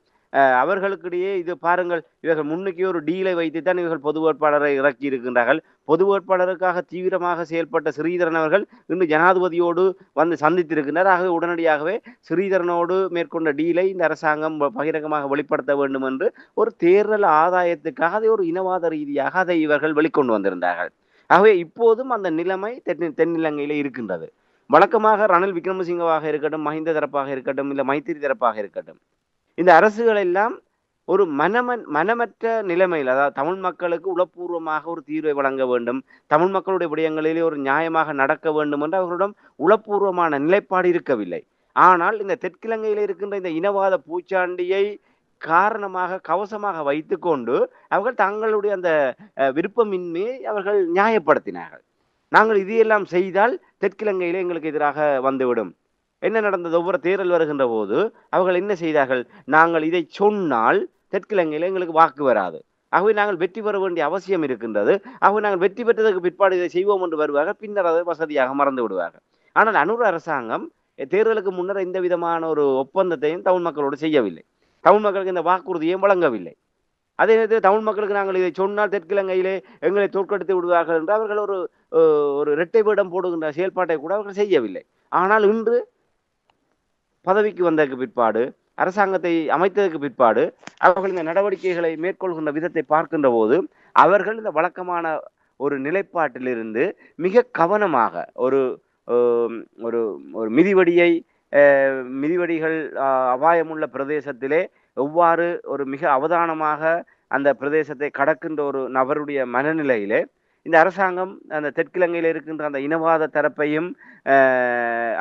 S2: அவர்களுக்கிடையே இது பாருங்கள், இவர்கள் முன்னுக்கே ஒரு டீலை வைத்துத்தான் இவர்கள் பொது வேட்பாளரை இறக்கி இருக்கின்றார்கள். பொது வேட்பாளருக்காக தீவிரமாக செயல்பட்ட ஸ்ரீதரன் அவர்கள் இன்று ஜனாதிபதியோடு வந்து சந்தித்திருக்கின்றார். ஆகவே உடனடியாகவே ஸ்ரீதரனோடு மேற்கொண்ட டீலை இந்த அரசாங்கம் பகிரங்கமாக வெளிப்படுத்த வேண்டும் என்று ஒரு தேர்தல் ஆதாயத்துக்காக அதை ஒரு இனவாத ரீதியாக அதை இவர்கள் வெளிக்கொண்டு வந்திருந்தார்கள். ஆகவே இப்போதும் அந்த நிலைமை தென்னிலங்கையில இருக்கின்றது. வழக்கமாக ரணில் விக்ரமசிங்கவாக இருக்கட்டும், மஹிந்த தரப்பாக இருக்கட்டும், இல்லை மைத்திரி தரப்பாக இருக்கட்டும், இந்த அரசுகள் எல்லாம் ஒரு மனமற்ற நிலைமையில், அதாவது தமிழ் மக்களுக்கு உளப்பூர்வமாக ஒரு தீர்வை வழங்க வேண்டும், தமிழ் மக்களுடைய விடயங்களிலே ஒரு நியாயமாக நடக்க வேண்டும் என்று அவர்களிடம் உளப்பூர்வமான நிலைப்பாடு இருக்கவில்லை. ஆனால் இந்த தெற்கிலங்கையில் இருக்கின்ற இந்த இனவாத பூச்சாண்டியை காரணமாக கவசமாக வைத்துக்கொண்டு அவர்கள் தங்களுடைய அந்த விருப்பமின்மையை அவர்கள் நியாயப்படுத்தினார்கள். நாங்கள் இதையெல்லாம் செய்தால் தெற்கிலங்கையிலே எங்களுக்கு எதிராக வந்துவிடும். என்ன நடந்தது? ஒவ்வொரு தேர்தல் வருகின்ற போது அவர்கள் என்ன செய்தார்கள்? நாங்கள் இதை சொன்னால் தெற்கிலங்கையில் எங்களுக்கு வாக்கு வராது, ஆகவே நாங்கள் வெற்றி பெற வேண்டிய அவசியம் இருக்கின்றது. ஆகவே நாங்கள் வெற்றி பெற்றதற்கு பிற்பாடு இதை செய்வோம் என்று வருவார்கள். பின்னர் அதை வசதியாக மறந்து விடுவார்கள். ஆனால் அனுர அரசாங்கம் தேர்தலுக்கு முன்னர் எந்த விதமான ஒரு ஒப்பந்தத்தையும் தமிழ் மக்களோடு செய்யவில்லை. தமிழ் மக்களுக்கு இந்த வாக்குறுதியையும் வழங்கவில்லை. அதே நேரத்தில் தமிழ் மக்களுக்கு நாங்கள் இதை சொன்னால் தெற்கிழங்கையிலே எங்களை தோற்கடித்து விடுவார்கள் என்று அவர்கள் ஒரு இரட்டை வேடம் போடுகின்ற செயல்பாட்டை கூட அவர்கள் செய்யவில்லை. ஆனால் இன்று பதவிக்கு வந்ததற்கு பிற்பாடு, அரசாங்கத்தை அமைத்ததற்கு பிற்பாடு அவர்கள் இந்த நடவடிக்கைகளை மேற்கொள்கின்ற விதத்தை பார்க்கின்ற போது அவர்கள் இந்த வழக்கமான ஒரு நிலைப்பாட்டிலிருந்து மிக கவனமாக ஒரு ஒரு ஒரு மிதிவடிகள் அபாயமுள்ள பிரதேசத்திலே எவ்வாறு ஒரு மிக அவதானமாக அந்த பிரதேசத்தை கடக்கின்ற ஒரு நபருடைய மனநிலையிலே இந்த அரசாங்கம் அந்த தெற்கிழங்கையில் இருக்கின்ற அந்த இனவாத தரப்பையும்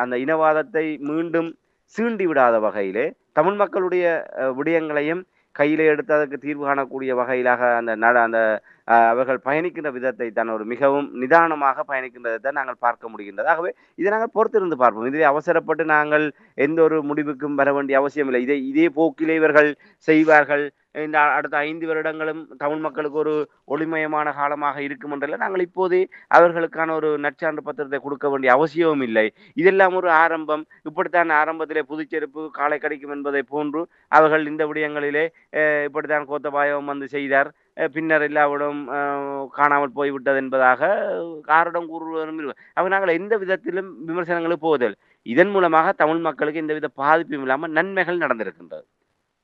S2: அந்த இனவாதத்தை மீண்டும் சீண்டி விடாத வகையிலே தமிழ் மக்களுடைய விடயங்களையும் கையிலே எடுத்து அதற்கு தீர்வு காணக்கூடிய வகையிலாக அந்த அவர்கள் பயணிக்கின்ற விதத்தை தான் ஒரு மிகவும் நிதானமாக பயணிக்கின்றதை தான் நாங்கள் பார்க்க முடிகின்றது. ஆகவே இதை நாங்கள் பொறுத்திருந்து பார்ப்போம். இதிலே அவசரப்பட்டு நாங்கள் எந்த ஒரு முடிவுக்கும் வர வேண்டிய அவசியம் இல்லை. இதே போக்கிலே இவர்கள் செய்வார்கள். இந்த அடுத்த 5 வருடங்களும் தமிழ் மக்களுக்கு ஒரு ஒளிமயமான காலமாக இருக்கும் என்றெல்லாம் நாங்கள் இப்போதே அவர்களுக்கான ஒரு நற்சான்று பத்திரத்தை கொடுக்க வேண்டிய அவசியமும் இல்லை. இதெல்லாம் ஒரு ஆரம்பம். இப்படித்தான் ஆரம்பத்திலே புதுச்செருப்பு காலை கடிக்கும் என்பதை போன்று அவர்கள் இந்த விடயங்களிலே இப்படித்தான் கோத்தபாயவும் வந்து செய்தார். பின்னர் எல்லாவிடம் காணாமல் போய்விட்டது என்பதாக காரிடம் கூறுவதும் அவர் நாங்கள் எந்த விதத்திலும் விமர்சனங்களுக்கு போவதில்லை. இதன் மூலமாக தமிழ் மக்களுக்கு எந்தவித பாதிப்பும் இல்லாமல் நன்மைகள் நடந்திருக்கின்றது.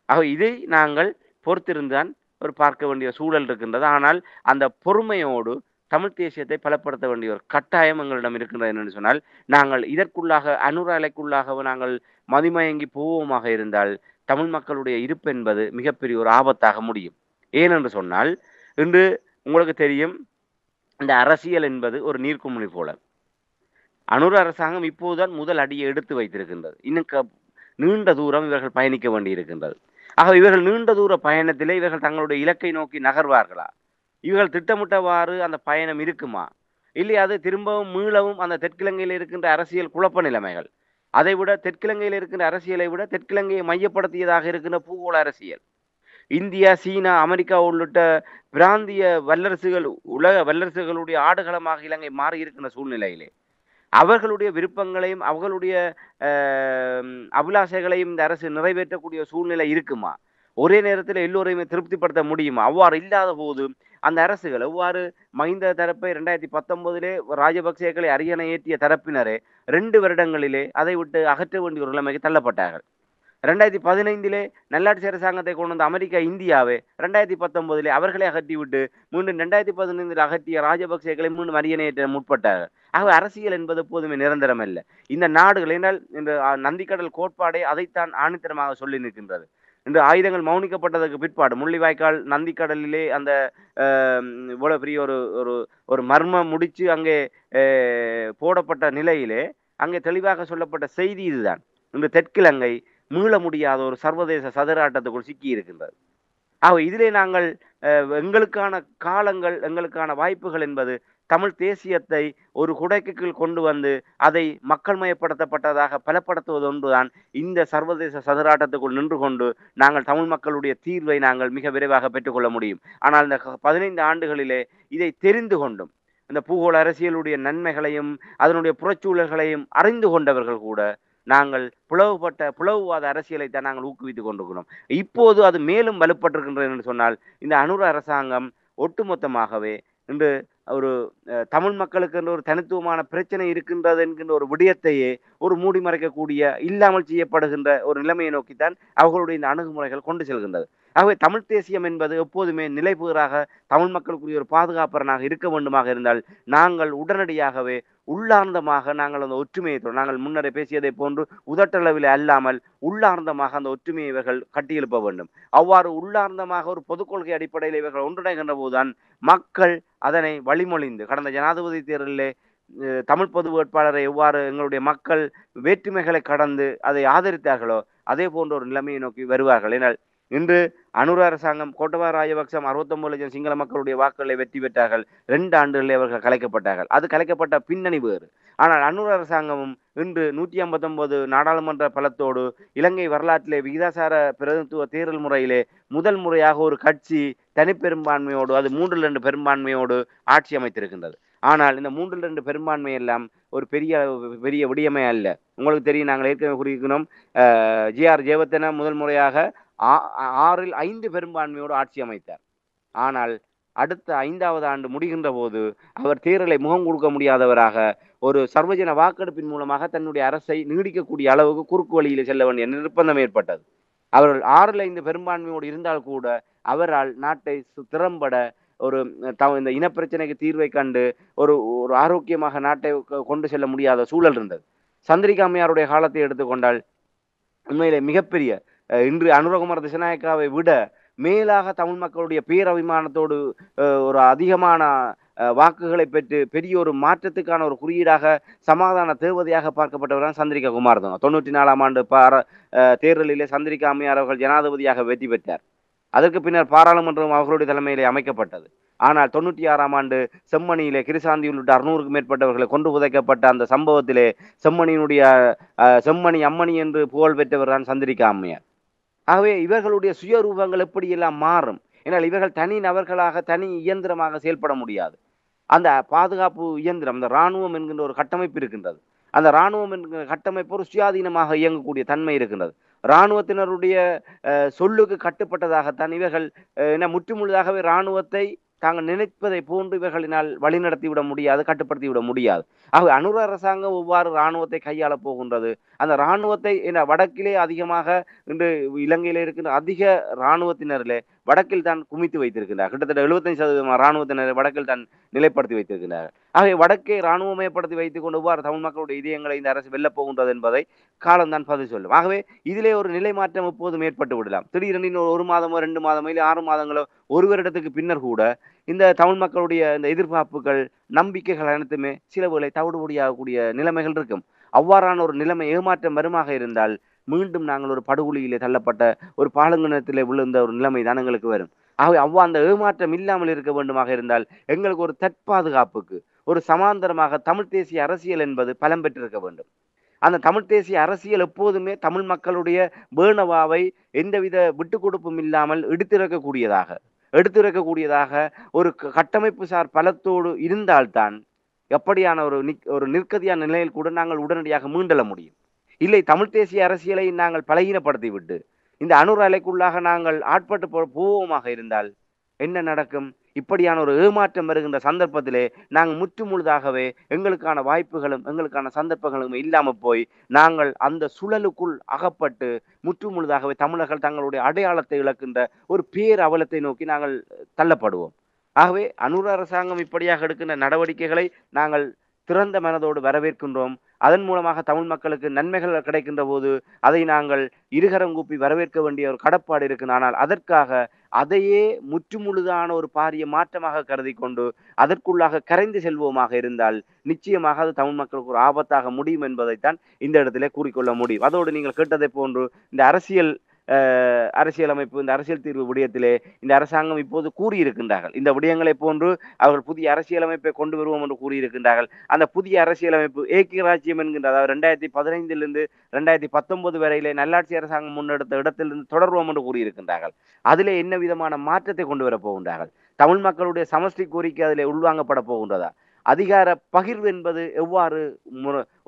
S2: ஆக இதை நாங்கள் பொறுத்திருந்தான் ஒரு பார்க்க வேண்டிய சூழல் இருக்கின்றது. ஆனால் அந்த பொறுமையோடு தமிழ் தேசியத்தை பலப்படுத்த வேண்டிய ஒரு கட்டாயம் எங்களிடம் இருக்கின்றது என்று சொன்னால், நாங்கள் இதற்குள்ளாக அனுர அலைக்குள்ளாக நாங்கள் மதிமயங்கி போவோமாக இருந்தால் தமிழ் மக்களுடைய இருப்பு என்பது மிகப்பெரிய ஒரு ஆபத்தாக முடியும். ஏனென்று சொன்னால், இன்று உங்களுக்கு தெரியும், இந்த அரசியல் என்பது ஒரு நீர்க்குமிழி போல. அனுர அரசாங்கம் இப்போதுதான் முதல் அடியை எடுத்து வைத்திருக்கின்றது. இன்னும் நீண்ட தூரம் இவர்கள் பயணிக்க வேண்டி இருக்கின்றது. ஆக இவர்கள் நீண்ட தூர பயணத்திலே இவர்கள் தங்களுடைய இலக்கை நோக்கி நகர்வார்களா? இவர்கள் திட்டமிட்டவாறு அந்த பயணம் இருக்குமா? இல்லை அது திரும்பவும் மீளவும் அந்த தெற்கிழங்கையில் இருக்கின்ற அரசியல் குழப்ப நிலைமைகள், அதை விட தெற்கிழங்கையில் இருக்கின்ற அரசியலை விட தெற்கிழங்கையை மையப்படுத்தியதாக இருக்கின்ற பூகோள அரசியல், இந்தியா, சீனா, அமெரிக்கா உள்ளிட்ட பிராந்திய வல்லரசுகள், உலக வல்லரசுகளுடைய ஆடுகளமாக இலங்கை மாறி இருக்கின்ற சூழ்நிலையிலே அவர்களுடைய விருப்பங்களையும் அவர்களுடைய அபிலாஷைகளையும் இந்த அரசு நிறைவேற்றக்கூடிய சூழ்நிலை இருக்குமா? ஒரே நேரத்தில் எல்லோரையுமே திருப்திப்படுத்த முடியுமா? அவ்வாறு இல்லாத போது அந்த அரசுகள் எவ்வாறு மஹிந்த தரப்பை 2019 ராஜபக்சேக்களை அரியணை ஏற்றிய தரப்பினரே 2 வருடங்களிலே அதை விட்டு அகற்ற வேண்டிய ஒரு நிலைமைக்கு தள்ளப்பட்டார்கள். 2015 நல்லாட்சி அரசாங்கத்தை கொண்டு வந்த அமெரிக்கா, இந்தியாவை 2019 அவர்களை அகற்றிவிட்டு மீண்டும் 2015 அகற்றிய ராஜபக்சேக்களை மீண்டும் அரியணையேற்ற முற்பட்டார்கள். ஆகவே அரசியல் என்பது எப்போதுமே நிரந்தரம் அல்ல. இந்த நாடுகள் என்றால் இந்த நந்திக்கடல் கோட்பாடை அதைத்தான் ஆணித்தரமாக சொல்லி நிற்கின்றது. இன்று ஆயுதங்கள் மௌனிக்கப்பட்டதற்கு பிற்பாடு முள்ளிவாய்க்கால் நந்திக்கடலிலே அந்த இவ்வளவு பெரிய ஒரு மர்மம் முடிச்சு அங்கே போடப்பட்ட நிலையிலே அங்கே தெளிவாக சொல்லப்பட்ட செய்தி இதுதான். இன்று தெற்கிழங்கை மீள முடியாத ஒரு சர்வதேச சதுராட்டத்துக்குள் சிக்கி இருக்கின்றது. ஆக இதிலே நாங்கள் எங்களுக்கான காலங்கள், எங்களுக்கான வாய்ப்புகள் என்பது தமிழ் தேசியத்தை ஒரு குடைக்குள் கொண்டு வந்து அதை மக்கள் மயப்படுத்தப்பட்டதாக பலப்படுத்துவது ஒன்றுதான். இந்த சர்வதேச சதுராட்டத்துக்குள் நின்று கொண்டு நாங்கள் தமிழ் மக்களுடைய தீர்வை நாங்கள் மிக விரைவாக பெற்றுக்கொள்ள முடியும். ஆனால் இந்த 15 ஆண்டுகளிலே இதை தெரிந்து கொண்டும் இந்த பூகோள அரசியலுடைய நன்மைகளையும் அதனுடைய புறச்சூழல்களையும் அறிந்து கொண்டவர்கள் கூட நாங்கள் பிளவுவாத அரசியலை தான் நாங்கள் ஊக்குவித்துக் கொண்டிருக்கிறோம். இப்போது அது மேலும் வலுப்பட்டிருக்கின்றது என்று சொன்னால், இந்த அனுர அரசாங்கம் ஒட்டுமொத்தமாகவே இன்று ஒரு தமிழ் மக்களுக்கு என்ற ஒரு தனித்துவமான பிரச்சனை இருக்கின்றது என்கின்ற ஒரு விடயத்தையே ஒரு மூடி மறைக்கக்கூடிய, இல்லாமல் செய்யப்படுகின்ற ஒரு நிலைமையை நோக்கித்தான் அவர்களுடைய இந்த அணுகுமுறைகள் கொண்டு செல்கின்றது. ஆகவே தமிழ் தேசியம் என்பது எப்போதுமே நிலைபெறாக தமிழ் மக்களுக்குரிய ஒரு பாதுகாப்பரனாக இருக்க வேண்டுமாக இருந்தால் நாங்கள் உடனடியாகவே உள்ளார்ந்தமாக நாங்கள் அந்த ஒற்றுமையை, நாங்கள் முன்னரே பேசியதை போன்று உதட்டளவில் அல்லாமல் உள்ளார்ந்தமாக அந்த ஒற்றுமையை இவர்கள் கட்டியெழுப்ப வேண்டும். அவ்வாறு உள்ளார்ந்தமாக ஒரு பொதுக் கொள்கை அடிப்படையில் இவர்கள் ஒன்றிணைகின்ற போதுதான் மக்கள் அதனை வழிமொழிந்து, கடந்த ஜனாதிபதி தேர்தலிலே தமிழ் பொது வேட்பாளரை எவ்வாறு எங்களுடைய மக்கள் வேற்றுமைகளை கடந்து அதை ஆதரித்தார்களோ அதே போன்ற ஒரு நிலைமையை நோக்கி வருவார்கள். ஏனால் இன்று அனுர அரசாங்கம், கோட்டபாய ராஜபக்சம் 69 லட்சம் சிங்கள மக்களுடைய வாக்குகளை வெற்றி பெற்றார்கள். 2 ஆண்டுகளில் அவர்கள் கலைக்கப்பட்டார்கள். அது கலைக்கப்பட்ட பின்னணி வேறு. ஆனால் அனுர அரசாங்கமும் இன்று 159 நாடாளுமன்ற பலத்தோடு இலங்கை வரலாற்றிலே விகிதாசார பிரதிநிதித்துவ தேர்தல் முறையிலே முதல் முறையாக ஒரு கட்சி தனிப்பெரும்பான்மையோடு, அது 3/2 பெரும்பான்மையோடு ஆட்சி அமைத்திருக்கின்றது. ஆனால் இந்த 3/2 பெரும்பான்மை எல்லாம் ஒரு பெரிய பெரிய விடயமே அல்ல. உங்களுக்கு தெரியும், நாங்கள் ஏற்கனவே கூறியிருக்கிறோம். ஜி.ஆர். ஜெயவர்தன முதல் முறையாக 6இல் 5 பெரும்பான்மையோடு ஆட்சி அமைத்தார். ஆனால் அடுத்த 5வது ஆண்டு முடிகின்ற போது அவர் தேர்தலை முகம் கொடுக்க முடியாதவராக ஒரு சர்வஜன வாக்கெடுப்பின் மூலமாக தன்னுடைய அரசை நீடிக்கக்கூடிய அளவுக்கு குறுக்கு வழியிலே செல்ல வேண்டிய நிர்பந்தம் ஏற்பட்டது. அவர்கள் 6இல் 5 பெரும்பான்மையோடு இருந்தால் கூட அவரால் நாட்டை திறம்பட ஒரு இந்த இனப்பிரச்சனைக்கு தீர்வை கண்டு ஒரு ஒரு ஆரோக்கியமாக நாட்டை கொண்டு செல்ல முடியாத சூழல் இருந்தது. சந்திரிகா அம்மையாருடைய காலத்தை எடுத்துக்கொண்டால் உண்மையிலே மிகப்பெரிய இன்று அனுரகுமார திசாநாயக்காவை விட மேலாக தமிழ் மக்களுடைய பேரபிமானத்தோடு ஒரு அதிகமான வாக்குகளை பெற்று பெரிய ஒரு மாற்றத்துக்கான ஒரு குறியீடாக சமாதான தேவதையாக பார்க்கப்பட்டவர் தான் சந்திரிகா குமாரதுங்க. 94ஆம் ஆண்டு தேர்தலிலே சந்திரிகா அம்மையார் அவர்கள் ஜனாதிபதியாக வெற்றி பெற்றார். அதற்கு பின்னர் பாராளுமன்றம் அவர்களுடைய தலைமையிலே அமைக்கப்பட்டது. ஆனால் 96ஆம் ஆண்டு செம்மணியிலே கிருசாந்தி உள்ளிட்ட 600க்கும் மேற்பட்டவர்களை கொண்டு புதைக்கப்பட்ட அந்த சம்பவத்திலே செம்மணியினுடைய செம்மணி அம்மணி என்று புகழ் பெற்றவர் தான் சந்திரிகா அம்மையார். ஆகவே இவர்களுடைய சுயரூபங்கள் எப்படியெல்லாம் மாறும். ஏன்னால் இவர்கள் தனி நபர்களாக தனி இயந்திரமாக செயல்பட முடியாது. அந்த பாதுகாப்பு இயந்திரம், அந்த இராணுவம் என்கின்ற ஒரு கட்டமைப்பு இருக்கின்றது. அந்த இராணுவம் என்கிற கட்டமைப்பு ஒரு சுயாதீனமாக இயங்கக்கூடிய தன்மை இருக்கின்றது. இராணுவத்தினருடைய சொல்லுக்கு கட்டுப்பட்டதாகத்தான் இவர்கள் முற்றுமுழுதாகவே இராணுவத்தை தாங்கள் நினைப்பதை போன்று இவர்களினால் வழிநடத்தி விட முடியாது, கட்டுப்படுத்தி விட முடியாது. ஆகவே அனுர அரசாங்கம் எவ்வாறு இராணுவத்தை கையாளப் போகின்றது? அந்த இராணுவத்தை வடக்கிலே அதிகமாக இன்று இலங்கையிலே இருக்கின்ற அதிக இராணுவத்தினரிலே வடக்கில் தான் குமித்து வைத்திருக்கின்றார். கிட்டத்தட்ட 75% இராணுவத்தினரை வடக்கில் தான் நிலைப்படுத்தி வைத்திருக்கிறார்கள். ஆகவே வடக்கே இராணுவமயப்படுத்தி வைத்துக் கொண்டு எவ்வாறு தமிழ் மக்களுடைய இதயங்களை இந்த அரசு வெல்லப் போகின்றது என்பதை காலம்தான் பதில் சொல்லும். ஆகவே இதிலே ஒரு நிலை மாற்றம் எப்போதும் ஏற்பட்டு விடலாம். திடீரென்று 1 மாதமோ 2 மாதமோ இல்லை 6 மாதங்களோ ஒரு வருடத்துக்கு பின்னர் கூட இந்த தமிழ் மக்களுடைய இந்த எதிர்பார்ப்புகள், நம்பிக்கைகள் அனைத்துமே சில வேளை தவிடுபொடியாகக்கூடிய நிலைமைகள் இருக்கும். அவ்வாறான ஒரு நிலைமை ஏமாற்றம் வருமாக இருந்தால் மீண்டும் நாங்கள் ஒரு படுகொலியிலே தள்ளப்பட்ட ஒரு பாலங்கனத்திலே விழுந்த ஒரு நிலைமை தான் எங்களுக்கு வரும். ஆகவே அந்த ஏமாற்றம் இல்லாமல் இருக்க வேண்டுமாக இருந்தால் எங்களுக்கு ஒரு தற்பாதுகாப்புக்கு ஒரு சமாந்தரமாக தமிழ் தேசிய அரசியல் என்பது பலம் பெற்றிருக்க வேண்டும். அந்த தமிழ் தேசிய அரசியல் எப்போதுமே தமிழ் மக்களுடைய வேணவாவை எந்தவித விட்டு கொடுப்பும் இல்லாமல் எடுத்துரைக்கக்கூடியதாக ஒரு கட்டமைப்பு சார் பலத்தோடு இருந்தால்தான் எப்படியான ஒரு நிற்கதியான நிலையில் கூட நாங்கள் உடனடியாக மீண்டெழ முடியும். இல்லை, தமிழ் தேசிய அரசியலை நாங்கள் பலகீனப்படுத்தி விட்டு இந்த அணுர் அலைக்குள்ளாக நாங்கள் ஆட்பட்டு போவோமாக இருந்தால் என்ன நடக்கும்? இப்படியான ஒரு ஏமாற்றம் வருகின்ற சந்தர்ப்பத்திலே நாங்கள் முற்றுமுழுதாகவே எங்களுக்கான வாய்ப்புகளும் எங்களுக்கான சந்தர்ப்பங்களும் இல்லாமல் போய் நாங்கள் அந்த சுழலுக்குள் அகப்பட்டு முற்றுமுழுதாகவே தமிழர்கள் தங்களுடைய அடையாளத்தை இழக்கின்ற ஒரு பேரவலத்தை நோக்கி நாங்கள் தள்ளப்படுவோம். ஆகவே அனுர அரசாங்கம் இப்படியாக எடுக்கின்ற நடவடிக்கைகளை நாங்கள் திறந்த மனதோடு வரவேற்கின்றோம். அதன் மூலமாக தமிழ் மக்களுக்கு நன்மைகள் கிடைக்கின்ற போது அதை நாங்கள் இருகரம் கூப்பி வரவேற்க வேண்டிய ஒரு கடப்பாடு இருக்கு. ஆனால் அதற்காக அதையே முற்றுமுழுதான ஒரு பாரிய மாற்றமாக கருதி கொண்டு அதற்குள்ளாக கரைந்து செல்வோமாக இருந்தால் நிச்சயமாக அது தமிழ் மக்களுக்கு ஒரு ஆபத்தாக முடியும் என்பதைத்தான் இந்த இடத்திலே கூறிக்கொள்ள முடியும். அதோடு நீங்கள் கேட்டதை போன்று இந்த அரசியலமைப்பு, இந்த அரசியல் தீர்வு விடயத்திலே இந்த அரசாங்கம் இப்போது கூறியிருக்கின்றார்கள். இந்த விடயங்களை போன்று அவர்கள் புதிய அரசியலமைப்பை கொண்டு வருவோம் என்று கூறியிருக்கின்றார்கள். அந்த புதிய அரசியலமைப்பு ஏக்கிய ராஜ்யம் என்கின்ற, அதாவது 2015 2019 வரையிலே நல்லாட்சி அரசாங்கம் முன்னெடுத்த இடத்திலிருந்து தொடர்வோம் என்று கூறியிருக்கின்றார்கள். அதிலே என்ன விதமான மாற்றத்தை கொண்டு வரப் போகின்றார்கள்? தமிழ் மக்களுடைய சமஷ்டி கோரிக்கை அதிலே உள்வாங்கப்பட போகின்றதா? அதிகார பகிர்வு என்பது எவ்வாறு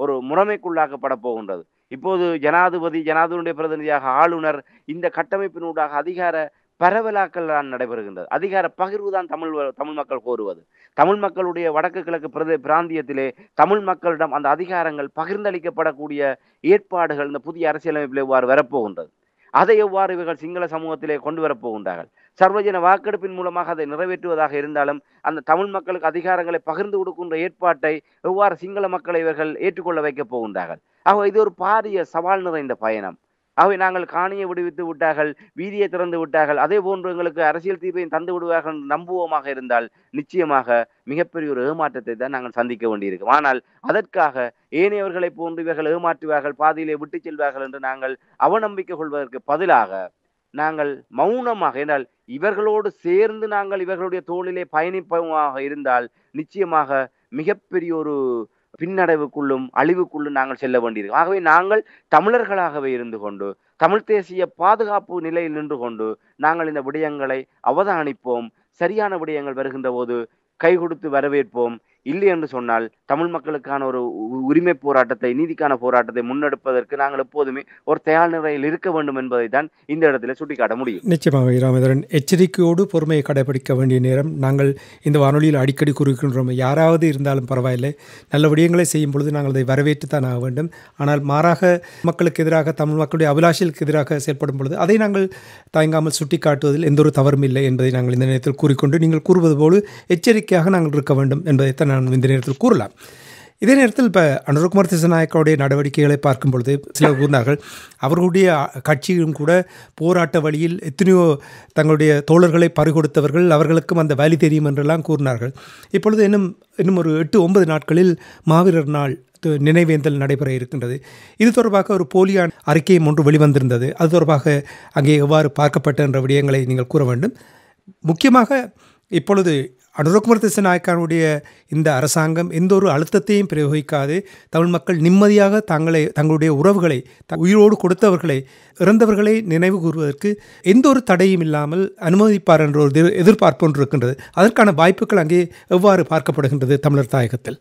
S2: ஒரு முறைமைக்குள்ளாக்கப்பட போகின்றது? இப்போது ஜனாதிபதியுடைய பிரதிநிதியாக ஆளுநர், இந்த கட்டமைப்பினூடாக அதிகார பரவலாக்கல் தான் நடைபெறுகின்றது. அதிகார பகிர்வு தான் தமிழ் மக்கள் கோருவது. தமிழ் மக்களுடைய வடக்கு கிழக்கு பிராந்தியத்திலே தமிழ் மக்களிடம் அந்த அதிகாரங்கள் பகிர்ந்தளிக்கப்படக்கூடிய ஏற்பாடுகள் இந்த புதிய அரசியலமைப்பில் எவ்வாறு வரப்போகின்றது? அதை எவ்வாறு இவர்கள் சிங்கள சமூகத்திலே கொண்டு வரப்போகின்றார்கள்? சர்வஜன வாக்கெடுப்பின் மூலமாக அதை நிறைவேற்றுவதாக இருந்தாலும் அந்த தமிழ் மக்களுக்கு அதிகாரங்களை பகிர்ந்து கொடுக்கின்ற ஏற்பாட்டை எவ்வாறு சிங்கள மக்களை இவர்கள் ஏற்றுக்கொள்ள வைக்கப் போகின்றார்கள்? ஆக இது ஒரு பாரிய சவால் நிறைந்த பயணம். ஆகவே நாங்கள் காணியை விடுவித்து விட்டார்கள், வீதியை திறந்து விட்டார்கள், அதே போன்று எங்களுக்கு அரசியல் தீர்வையும் தந்து விடுவார்கள் நம்புவோமாக இருந்தால் நிச்சயமாக மிகப்பெரிய ஒரு ஏமாற்றத்தை தான் நாங்கள் சந்திக்க வேண்டியிருக்கும். ஆனால் அதற்காக ஏனையவர்களை போன்று இவர்கள் ஏமாற்றுவார்கள், பாதியிலே விட்டு செல்வார்கள் என்று நாங்கள் அவநம்பிக்கை கொள்வதற்கு பதிலாக நாங்கள் மௌனமாக, என்றால் இவர்களோடு சேர்ந்து நாங்கள் இவர்களுடைய தோளிலே பயணிப்பமாக இருந்தால் நிச்சயமாக மிகப்பெரிய ஒரு பின்னடைவுக்குள்ளும் அழிவுக்குள்ளும் நாங்கள் செல்ல வேண்டியிருக்கும். ஆகவே நாங்கள் தமிழர்களாகவே இருந்து கொண்டு தமிழ் தேசிய பாதுகாப்பு நிலையில் நின்று கொண்டு நாங்கள் இந்த விடயங்களை அவதானிப்போம். சரியான விடயங்கள் வருகின்ற போது கை கொடுத்து வரவேற்போம். இல்லை என்று சொன்னால் தமிழ் மக்களுக்கான ஒரு உரிமை போராட்டத்தை, நீதிக்கான போராட்டத்தை முன்னெடுப்பதற்கு நாங்கள் எப்போதுமே ஒரு தயார் நிலையில் இருக்க வேண்டும் என்பதை தான் இந்த இடத்துல சுட்டிக்காட்ட முடியும்.
S1: நிச்சயமாக இராமேந்திரன், எச்சரிக்கையோடு பொறுமையை கடைபிடிக்க வேண்டிய நேரம். நாங்கள் இந்த வானொலியில் அடிக்கடி கூறுகின்றோம், யாராவது இருந்தாலும் பரவாயில்லை, நல்ல விடயங்களை செய்யும் பொழுது நாங்கள் அதை வரவேற்று தான் ஆக வேண்டும். ஆனால் மாறாக மக்களுக்கு எதிராக, தமிழ் மக்களுடைய அபிலாஷைக்கு எதிராக செயல்படும் பொழுது அதை நாங்கள் தயங்காமல் சுட்டிக்காட்டுவதில் எந்த ஒரு தவறும் இல்லை என்பதை நாங்கள் இந்த நேரத்தில் கூறிக்கொண்டு, நீங்கள் கூறுவது போல எச்சரிக்கையாக நாங்கள் இருக்க வேண்டும் என்பதைத்தான் நான் இந்த நேரத்தில் கூறலாம். இதே நேரத்தில் இப்போ அனுரகுமார் திசாநாயக்காவுடைய நடவடிக்கைகளை பார்க்கும் பொழுது சிலர் கூறினார்கள், அவர்களுடைய கட்சியும் கூட போராட்ட வழியில் எத்தனையோ தங்களுடைய தோழர்களை பறிகொடுத்தவர்கள், அவர்களுக்கும் அந்த வழி தெரியும் என்றெல்லாம் கூறினார்கள். இப்பொழுது இன்னும் ஒரு 8-9 நாட்களில் மாவீரர் நாள் நினைவேந்தல் நடைபெற இருக்கின்றது. இது தொடர்பாக ஒரு போலியான அறிக்கையும் ஒன்று வெளிவந்திருந்தது. அது தொடர்பாக அங்கே எவ்வாறு பார்க்கப்பட்ட என்ற விடயங்களை நீங்கள் கூற வேண்டும். முக்கியமாக இப்பொழுது அனுரகுமார் திசாநாயக்காவுடைய இந்த அரசாங்கம் எந்த ஒரு அழுத்தத்தையும் பிரயோகிக்காது தமிழ் மக்கள் நிம்மதியாக தங்களுடைய உறவுகளை, உயிரோடு கொடுத்தவர்களை, இறந்தவர்களை நினைவு கூறுவதற்கு எந்த ஒரு தடையும் இல்லாமல் அனுமதிப்பார் என்ற ஒரு எதிர்பார்ப்பு ஒன்று இருக்கின்றது. அதற்கான வாய்ப்புகள் அங்கே எவ்வாறு பார்க்கப்படுகின்றது தமிழர் தாயகத்தில்?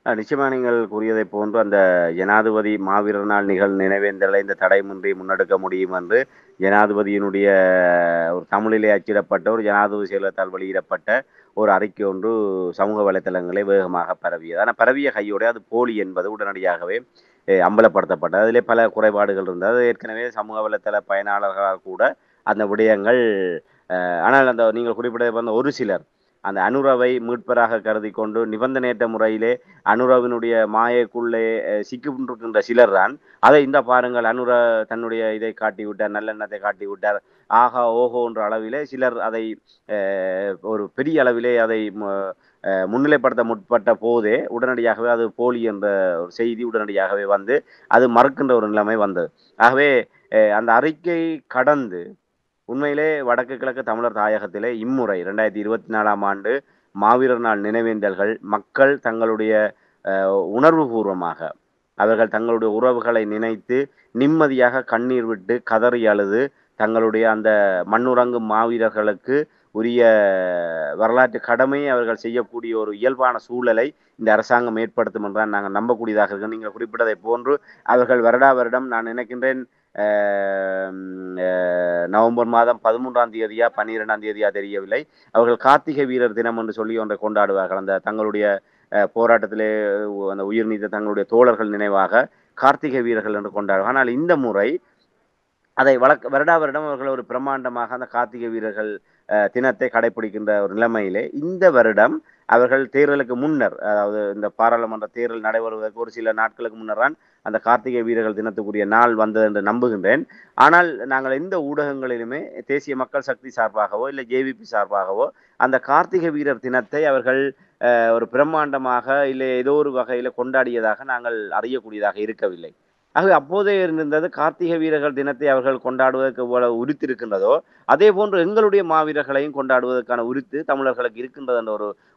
S2: நிச்சயமாக நீங்கள் கூறியதை போன்று அந்த ஜனாதிபதி மாவீரர் நாள் நினைவேந்தலை இந்த தடையின்றி முன்னெடுக்க முடியும் என்று ஜனாதிபதியினுடைய ஒரு தமிழிலே அச்சிடப்பட்ட ஒரு ஜனாதிபதி செயலகத்தால் வெளியிடப்பட்ட ஒரு அறிக்கை ஒன்று சமூக வலைத்தளங்களை வேகமாக பரவியது. ஆனால் பரவிய கையோடு அது போலி என்பது உடனடியாகவே அம்பலப்படுத்தப்பட்டது. அதிலே பல குறைபாடுகள் இருந்தது. ஏற்கனவே சமூக வலைத்தள பயனாளர்களால் கூட அந்த விடயங்கள், ஆனால் அந்த நீங்கள் குறிப்பிட்டது வந்து ஒரு சிலர் அந்த அனுரவை மீட்பராக கருதி கொண்டு நிபந்தனையற்ற முறையிலே அனுரவினுடைய மாயைக்குள்ளே சிக்கின்றிருக்கின்ற சிலர் தான் அதை இந்த பாருங்கள், அனுர தன்னுடைய இதை காட்டிவிட்டார், நல்லெண்ணத்தை காட்டிவிட்டார், ஆகா ஓஹோ என்ற அளவிலே சிலர் அதை ஒரு பெரிய அளவிலே அதை முன்னிலைப்படுத்த முற்பட்ட போதே உடனடியாகவே அது போலி என்ற ஒரு செய்தி உடனடியாகவே வந்து அது மறுக்கின்ற ஒரு நிலைமை வந்தது. ஆகவே அந்த அறிக்கை கடந்து உண்மையிலே வடக்கு கிழக்கு தமிழர் தாயகத்திலே இம்முறை 2024ஆம் ஆண்டு மாவீரர் நாள் நினைவேந்தல்கள் மக்கள் தங்களுடைய உணர்வுபூர்வமாக அவர்கள் தங்களுடைய உறவுகளை நினைத்து நிம்மதியாக கண்ணீர் விட்டு கதறி அழுது தங்களுடைய அந்த மண்ணுறங்கும் மாவீரர்களுக்கு உரிய வரலாற்று கடமையை அவர்கள் செய்யக்கூடிய ஒரு இயல்பான சூழலை இந்த அரசாங்கம் ஏற்படுத்தும் என்றால் நாங்கள் நம்பக்கூடியதாக இருக்கு. நீங்கள் குறிப்பிட்டதை போன்று அவர்கள் வருடா வருடம், நான் நினைக்கின்றேன் நவம்பர் மாதம் 13ஆம் தேதியா 12ஆம் தேதியா தெரியவில்லை, அவர்கள் கார்த்திகை வீரர் தினம் என்று சொல்லி ஒன்றை கொண்டாடுவார்கள். அந்த தங்களுடைய போராட்டத்திலே அந்த உயிர் நீத்த தங்களுடைய தோழர்கள் நினைவாக கார்த்திகை வீரர்கள் என்று கொண்டாடுவார்கள். ஆனால் இந்த முறை அதை வருடா வருடம் அவர்கள் ஒரு பிரம்மாண்டமாக அந்த கார்த்திகை வீரர்கள் தினத்தை கடைபிடிக்கின்ற ஒரு நிலைமையிலே இந்த வருடம் அவர்கள் தேர்தலுக்கு முன்னர், அதாவது இந்த பாராளுமன்ற தேர்தல் நடைபெறுவதற்கு ஒரு சில நாட்களுக்கு முன்னர் தான் அந்த கார்த்திகை வீரர்கள் தினத்துக்குரிய நாள் வந்தது என்று நம்புகின்றேன். ஆனால் நாங்கள் எந்த ஊடகங்களிலுமே தேசிய மக்கள் சக்தி சார்பாகவோ இல்லை ஜேவிபி சார்பாகவோ அந்த கார்த்திகை வீரர் தினத்தை அவர்கள் ஒரு பிரம்மாண்டமாக இல்லை ஏதோ ஒரு வகையில் கொண்டாடியதாக நாங்கள் அறியக்கூடியதாக இருக்கவில்லை. ஆகவே அப்போதே இருந்தது கார்த்திகை வீரர்கள் தினத்தை அவர்கள் கொண்டாடுவதற்கு எவ்வளவு உரித்து இருக்கின்றதோ அதே போன்று எங்களுடைய மாவீரர்களையும் கொண்டாடுவதற்கான உரித்து தமிழர்களுக்கு இருக்கின்றது என்ற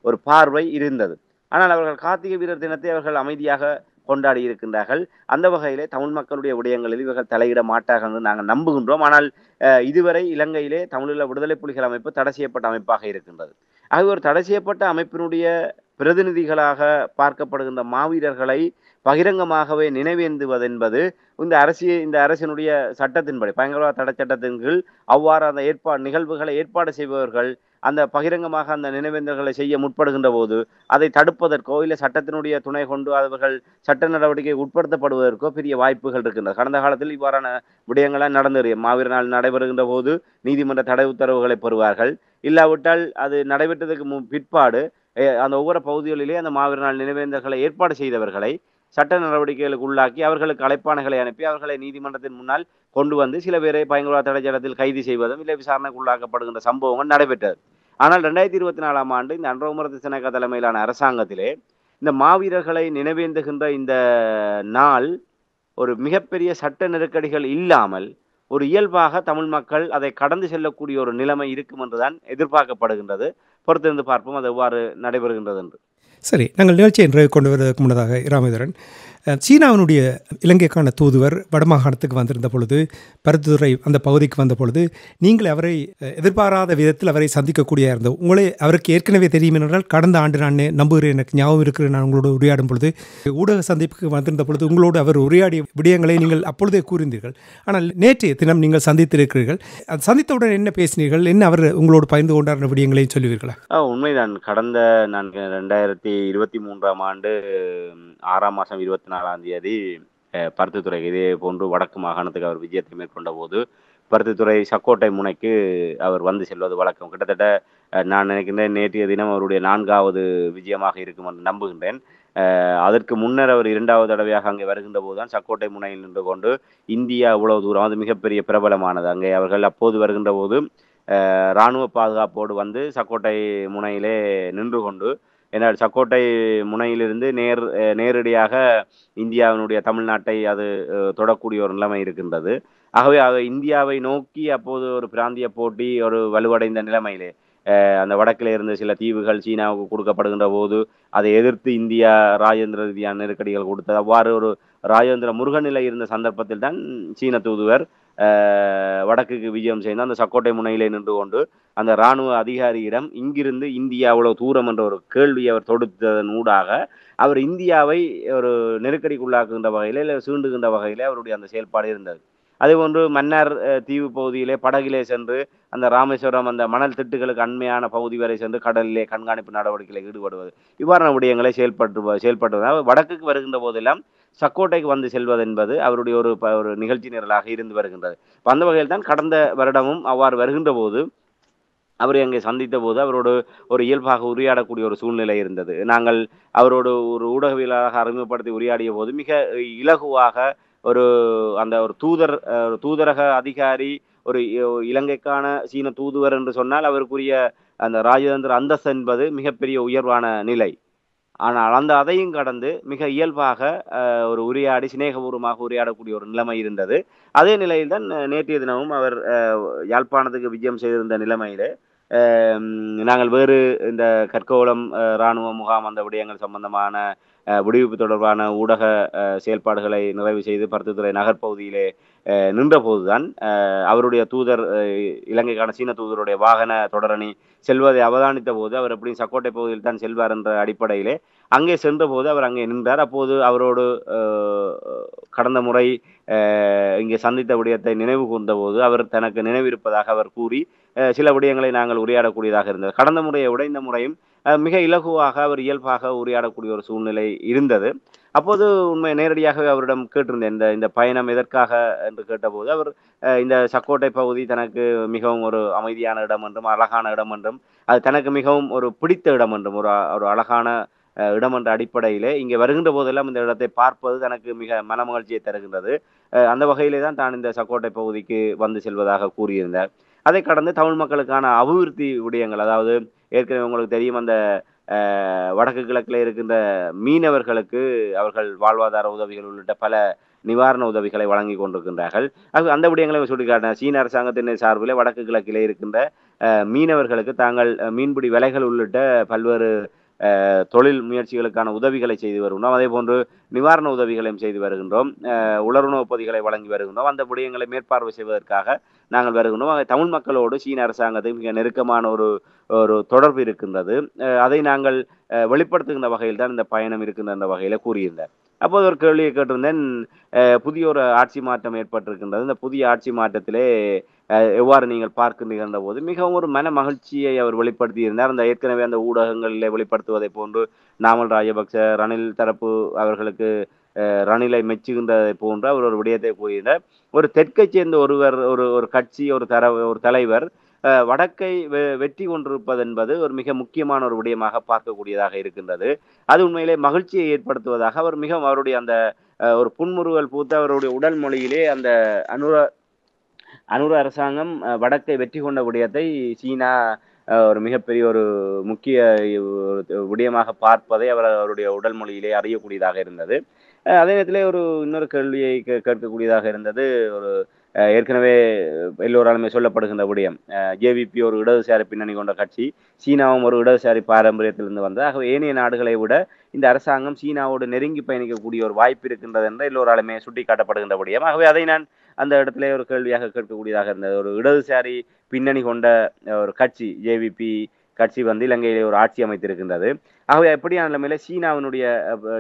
S2: ஒரு பார்வை இருந்தது. ஆனால் அவர்கள் கார்த்திகை வீரர் தினத்தை அவர்கள் அமைதியாக கொண்டாடி இருக்கின்றார்கள். அந்த வகையிலே தமிழ் மக்களுடைய விடயங்களில் இவர்கள் தலையிட மாட்டார்கள் என்று நாங்கள் நம்புகின்றோம். ஆனால் இதுவரை இலங்கையிலே தமிழீழ விடுதலை புலிகள் அமைப்பு தடை செய்யப்பட்ட அமைப்பாக இருக்கின்றது. ஆகவே ஒரு தடை செய்யப்பட்ட அமைப்பினுடைய பிரதிநிதிகளாக பார்க்கப்படுகின்ற மாவீரர்களை பகிரங்கமாகவே நினைவேந்துவது என்பது இந்த அரசினுடைய சட்டத்தின்படி, பயங்கரவாத தடை சட்டத்தின் கீழ் அவ்வாறு அந்த நிகழ்வுகளை ஏற்பாடு செய்பவர்கள் அந்த பகிரங்கமாக அந்த நினைவேந்தல்களை செய்ய முற்படுகின்ற போது அதை தடுப்பதற்கோ இல்லை சட்டத்தினுடைய துணை கொண்டு அவர்கள் சட்ட நடவடிக்கை உட்படுத்தப்படுவதற்கோ பெரிய வாய்ப்புகள் இருக்கின்றன. கடந்த காலத்தில் இவ்வாறான விடயங்களாக நடந்து மாவீரர் நாள் நடைபெறுகின்ற போது நீதிமன்ற தடை உத்தரவுகளை பெறுவார்கள். இல்லாவிட்டால் அது நடைபெற்றதுக்கு பிற்பாடு அந்த ஒவ்வொரு பகுதிகளிலே அந்த மாவீரர் நாள் நினைவேந்தல்களை ஏற்பாடு செய்தவர்களை சட்ட நடவடிக்கைகளுக்கு உள்ளாக்கி அவர்களுக்கு அழைப்பாணைகளை அனுப்பி அவர்களை நீதிமன்றத்தின் முன்னால் கொண்டு வந்து சில பேரை பயங்கரவாத தடை சட்டத்தில் கைது செய்வதும் இல்லை விசாரணைக்கு உள்ளாக்கப்படுகின்ற சம்பவங்கள் நடைபெற்றது. ஆனால் 2024ஆம் ஆண்டு இந்த அனுரகுமார் திசாநாயக்கா தலைமையிலான அரசாங்கத்திலே இந்த மாவீரர்களை நினைவேந்துகின்ற இந்த நாள் ஒரு மிகப்பெரிய சட்ட நெருக்கடிகள் இல்லாமல் ஒரு இயல்பாக தமிழ் மக்கள் அதை கடந்து செல்லக்கூடிய ஒரு நிலைமை இருக்கும் என்றுதான் எதிர்பார்க்கப்படுகின்றது. பொறுத்திருந்து பார்ப்போம் அது எவ்வாறு நடைபெறுகின்றது என்று.
S1: சரி, நாங்கள் நிகழ்ச்சியை இன்று கொண்டு வருவதற்கு முன்னதாக இராமேந்திரன், சீனாவினுடைய இலங்கைக்கான தூதுவர் வடமாகாணத்துக்கு வந்திருந்த பொழுது, பருத்தித்துறை அந்த பகுதிக்கு வந்த பொழுது, நீங்கள் அவரை எதிர்பாராத விதத்தில் அவரை சந்திக்கக்கூடிய இருந்தது. உங்களே அவருக்கு ஏற்கனவே தெரியும் என்றால், கடந்த ஆண்டு நான் நம்புகிறேன், எனக்கு ஞாபகம் இருக்கிற, நான் உங்களோடு உரையாடும் பொழுது, ஊடக சந்திப்புக்கு வந்திருந்த பொழுது உங்களோடு அவர் உரையாடிய விடயங்களை நீங்கள் அப்பொழுதே கூறினீர்கள். ஆனால் நேற்றைய தினம் நீங்கள் சந்தித்திருக்கிறீர்கள். அது சந்தித்தவுடன் என்ன பேசினீர்கள், என்ன அவர் உங்களோடு பகிர்ந்து கொண்டாடின விடயங்களையும் சொல்லுவீர்களா?
S2: உண்மைதான். கடந்த நான் 2023ஆம் ஆண்டு 6ஆம் மாதம் 24ஆம் தேதி பருத்தித்துறை இதே போன்று வடக்கு மாகாணத்துக்கு அவர் விஜயத்தை மேற்கொண்ட போது, பருத்தித்துறை சக்கோட்டை முனைக்கு அவர் வந்து செல்வது வழக்கம். கிட்டத்தட்ட நான் நினைக்கின்றேன் நேற்றைய தினம் அவருடைய 4வது விஜயமாக இருக்கும் என்று நம்புகின்றேன். அதற்கு முன்னர் அவர் 2வது தடவையாக அங்கே வருகின்ற போதுதான் சக்கோட்டை முனையில் நின்று கொண்டு இந்தியா இவ்வளவு தூரம், அது மிகப்பெரிய பிரபலமானது. அங்கே அவர்கள் அப்போது வருகின்ற போது இராணுவ பாதுகாப்போடு வந்து சக்கோட்டை முனையிலே நின்று கொண்டு, ஏன்னால் சக்கோட்டை முனையிலிருந்து நேரடியாக இந்தியாவினுடைய தமிழ்நாட்டை அது தொடக்கூடிய ஒரு நிலைமை இருக்கின்றது. ஆகவே இந்தியாவை நோக்கி அப்போது ஒரு பிராந்திய போட்டி ஒரு வலுவடைந்த நிலைமையிலே அந்த வடக்கிலே இருந்த சில தீவுகள் சீனாவுக்கு கொடுக்கப்படுகின்ற போது அதை எதிர்த்து இந்தியா ராஜேந்திர ரீதியான நெருக்கடிகள் கொடுத்தது. அவ்வாறு ஒரு ராஜேந்திர முருகநிலை இருந்த சந்தர்ப்பத்தில் தான் சீன தூதுவர் வடக்குக்கு விஜயம் செய்து அந்த சக்கோட்டை முனையிலே நின்று கொண்டு அந்த இராணுவ அதிகாரியிடம் இங்கிருந்து இந்தியா அவ்வளவு தூரம் என்ற ஒரு கேள்வியை அவர் தொடுத்ததன் ஊடாக அவர் இந்தியாவை ஒரு நெருக்கடிக்குள்ளாக்குகின்ற வகையிலே இல்லை சீண்டுகின்ற வகையிலே அவருடைய அந்த செயல்பாடு இருந்தது. அதேபோன்று மன்னார் தீவு பகுதியிலே படகிலே சென்று அந்த ராமேஸ்வரம் அந்த மணல் திட்டுகளுக்கு அண்மையான பகுதி வரை சென்று கடலிலே கண்காணிப்பு நடவடிக்கையில் ஈடுபடுவது, இவ்வாறான விடயங்களை செயல்பட்டு வடக்குக்கு வருகின்ற போதெல்லாம் சக்கோட்டைக்கு வந்து செல்வது என்பது அவருடைய ஒரு நிகழ்ச்சி நிரலாக இருந்து வருகின்றது. அந்த வகையில் தான் கடந்த வருடமும் அவ்வாறு வருகின்ற போது அவரை அங்கே சந்தித்த போது அவரோடு ஒரு இயல்பாக உரையாடக்கூடிய ஒரு சூழ்நிலை இருந்தது. நாங்கள் அவரோடு ஒரு ஊடகவியலாளராக அறிமுகப்படுத்தி உரையாடிய போது மிக இலகுவாக ஒரு ஒரு தூதரக அதிகாரி, ஒரு இலங்கைக்கான சீன தூதுவர் என்று சொன்னால் அவருக்குரிய அந்த ராஜதந்திர அந்தஸ்து என்பது மிகப்பெரிய உயர்வான நிலை. ஆனால் அதையும் கடந்து மிக இயல்பாக ஒரு உரையாடி சிநேகபூர்வமாக உரையாடக்கூடிய ஒரு நிலைமை இருந்தது. அதே நிலையில் தான் நேற்றைய தினமும் அவர் யாழ்ப்பாணத்துக்கு விஜயம் செய்திருந்த நிலைமையிலே நாங்கள் வேறு இந்த கற்கோளம் இராணுவ முகாம் அந்த விடயங்கள் சம்பந்தமான விடுவிப்பு தொடர்பான ஊடக செயல்பாடுகளை நிறைவு செய்து பருத்தித்துறை நகர்ப்பகுதியிலே நின்ற போதுதான் அவருடைய தூதர், இலங்கைக்கான சீன தூதருடைய வாகன தொடரணி செல்வதை அவதானித்த போது அவர் எப்படியும் சக்கோட்டை பகுதியில் தான் செல்வார் என்ற அடிப்படையிலே அங்கே சென்ற போது அவர் அங்கே நின்றார். அப்போது அவரோடு கடந்த முறை இங்கே சந்தித்த விடயத்தை நினைவு கூர்ந்த போது அவர் தனக்கு நினைவிருப்பதாக அவர் கூறி சில விடயங்களை நாங்கள் உரையாடக்கூடியதாக இருந்தது. கடந்த முறையை விட இந்த முறையும் மிக இலகுவாக அவர் இயல்பாக உரையாடக்கூடிய ஒரு சூழ்நிலை இருந்தது. அப்போது உண்மை நேரடியாகவே அவரிடம் கேட்டிருந்தேன், இந்த பயணம் எதற்காக என்று கேட்டபோது அவர் இந்த சக்கோட்டை பகுதி தனக்கு மிகவும் ஒரு அமைதியான இடம் என்றும் அழகான இடம் என்றும் அது தனக்கு மிகவும் ஒரு பிடித்த இடம் என்றும் ஒரு அழகான இடம் என்ற அடிப்படையிலே இங்கே வருகின்ற போதெல்லாம் இந்த இடத்தை பார்ப்பது தனக்கு மிக மன மகிழ்ச்சியை தருகின்றது. அந்த வகையிலே தான் தான் இந்த சக்கோட்டை பகுதிக்கு வந்து செல்வதாக கூறியிருந்தார். அதை கடந்து தமிழ் மக்களுக்கான அபிவிருத்தி விடயங்கள், அதாவது ஏற்கனவே உங்களுக்கு தெரியும் அந்த வடக்கு கிழக்கில் இருக்கின்ற மீனவர்களுக்கு அவர்கள் வாழ்வாதார உதவிகள் உள்ளிட்ட பல நிவாரண உதவிகளை வழங்கி கொண்டிருக்கின்றார்கள். அந்த விடயங்களை சுட்டிக்காட்டின சீன அரசாங்கத்தின் சார்பில் வடக்கு கிழக்கிலே இருக்கின்ற மீனவர்களுக்கு தாங்கள் மீன்பிடி விலைகள் உள்ளிட்ட பல்வேறு தொழில் முயற்சிகளுக்கான உதவிகளை செய்து வருகின்றோம். அதே போன்று நிவாரண உதவிகளையும் செய்து வருகின்றோம். உலருணவு பொதிகளை வழங்கி வருகின்றோம். அந்த விடயங்களை மேற்பார்வை செய்வதற்காக நாங்கள் வருகின்றோம். தமிழ் மக்களோடு சீன அரசாங்கத்துக்கு மிக நெருக்கமான ஒரு தொடர்பு இருக்கின்றது. அதை நாங்கள் வெளிப்படுத்துகின்ற வகையில் தான் இந்த பயணம் இருக்கின்ற வகையில் கூறியிருந்தார். அப்போது ஒரு கேள்வியை கேட்டிருந்தேன், புதிய ஒரு ஆட்சி மாற்றம் ஏற்பட்டிருக்கின்றது, இந்த புதிய ஆட்சி மாற்றத்திலே எவ்வாறு நீங்கள் பார்க்கின்ற போது மிகவும் ஒரு மன மகிழ்ச்சியை அவர் வெளிப்படுத்தியிருந்தார். அந்த ஏற்கனவே அந்த ஊடகங்களிலே வெளிப்படுத்துவதை போன்று நாமல் ராஜபக்ச ரணில் தரப்பு அவர்களுக்கு ரணிலை மெச்சுகின்றதை போன்று அவர் ஒரு விடயத்தை கூறியிருந்தார். ஒரு தெற்கை சேர்ந்த ஒரு கட்சி ஒரு தலைவர் வடக்கை வெற்றி கொண்டிருப்பது என்பது ஒரு மிக முக்கியமான ஒரு விடயமாக பார்க்கக்கூடியதாக இருக்கின்றது. அது உண்மையிலே மகிழ்ச்சியை ஏற்படுத்துவதாக அவர் மிகவும் அவருடைய அந்த ஒரு புன்முறுவல் பூத்த அவருடைய உடல் மொழியிலே அந்த அனுர அரசாங்கம் வடக்கை வெற்றி கொண்ட விடயத்தை சீனா ஒரு மிகப்பெரிய ஒரு முக்கிய விடயமாக பார்ப்பதை அவருடைய உடல் மொழியிலே அறியக்கூடியதாக இருந்தது. அதே நேரத்திலே இன்னொரு கேள்வியை கேட்கக்கூடியதாக இருந்தது. ஒரு ஏற்கனவே எல்லோராலுமே சொல்லப்படுகின்ற விடயம். ஜேவிபி ஒரு இடதுசாரி பின்னணி கொண்ட கட்சி. சீனாவும் ஒரு இடதுசாரி பாரம்பரியத்திலிருந்து வந்தது. ஆகவே ஏனைய நாடுகளை விட இந்த அரசாங்கம் சீனாவோடு நெருங்கி பயணிக்கக்கூடிய ஒரு வாய்ப்பு இருக்கின்றது என்று எல்லோராலுமே சுட்டிக்காட்டப்படுகின்ற விடயம். ஆகவே அதை நான் அந்த இடத்திலே ஒரு கேள்வியாக கேட்கக்கூடியதாக இருந்தது. ஒரு இடதுசாரி பின்னணி கொண்ட ஒரு கட்சி ஜேவிபி கட்சி வந்து இலங்கையிலே ஒரு ஆட்சி அமைத்திருக்கின்றது. ஆகவே எப்படியான நிலைமையில சீனாவினுடைய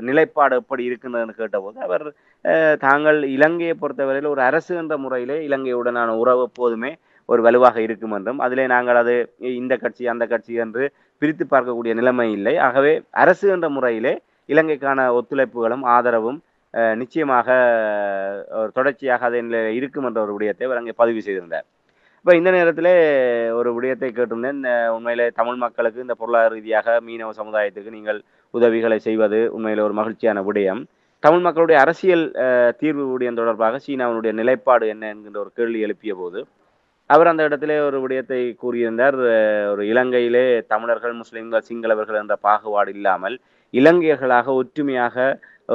S2: நிலைப்பாடு எப்படி இருக்கின்றதுன்னு கேட்டபோது அவர் தாங்கள் இலங்கையை பொறுத்தவரையில் ஒரு அரசு என்ற முறையிலே இலங்கையுடனான உறவு எப்போதுமே ஒரு வலுவாக இருக்கும் என்றும் அதிலே நாங்கள் அது இந்த கட்சி அந்த கட்சி என்று பிரித்து பார்க்கக்கூடிய நிலைமை இல்லை. ஆகவே அரசு என்ற முறையிலே இலங்கைக்கான ஒத்துழைப்புகளும் ஆதரவும் நிச்சயமாக ஒரு தொடர்ச்சியாக அதில் இருக்கும் என்ற ஒரு விடயத்தை அவர் அங்கே பதிவு செய்திருந்தார். இப்போ இந்த நேரத்தில் ஒரு விடயத்தை கேட்டிருந்தேன். உண்மையிலே தமிழ் மக்களுக்கு இந்த பொருளாதார ரீதியாக மீனவ சமுதாயத்துக்கு நீங்கள் உதவிகளை செய்வது உண்மையிலே ஒரு மகிழ்ச்சியான விடயம். தமிழ் மக்களுடைய அரசியல் தீர்வு விடயம் தொடர்பாக சீனாவினுடைய நிலைப்பாடு என்ன என்கின்ற ஒரு கேள்வி எழுப்பிய போது அவர் அந்த இடத்திலே ஒரு விடயத்தை கூறியிருந்தார். ஒரு இலங்கையிலே தமிழர்கள், முஸ்லிம்கள், சிங்களவர்கள் என்ற பாகுபாடு இல்லாமல் இலங்கையர்களாக ஒற்றுமையாக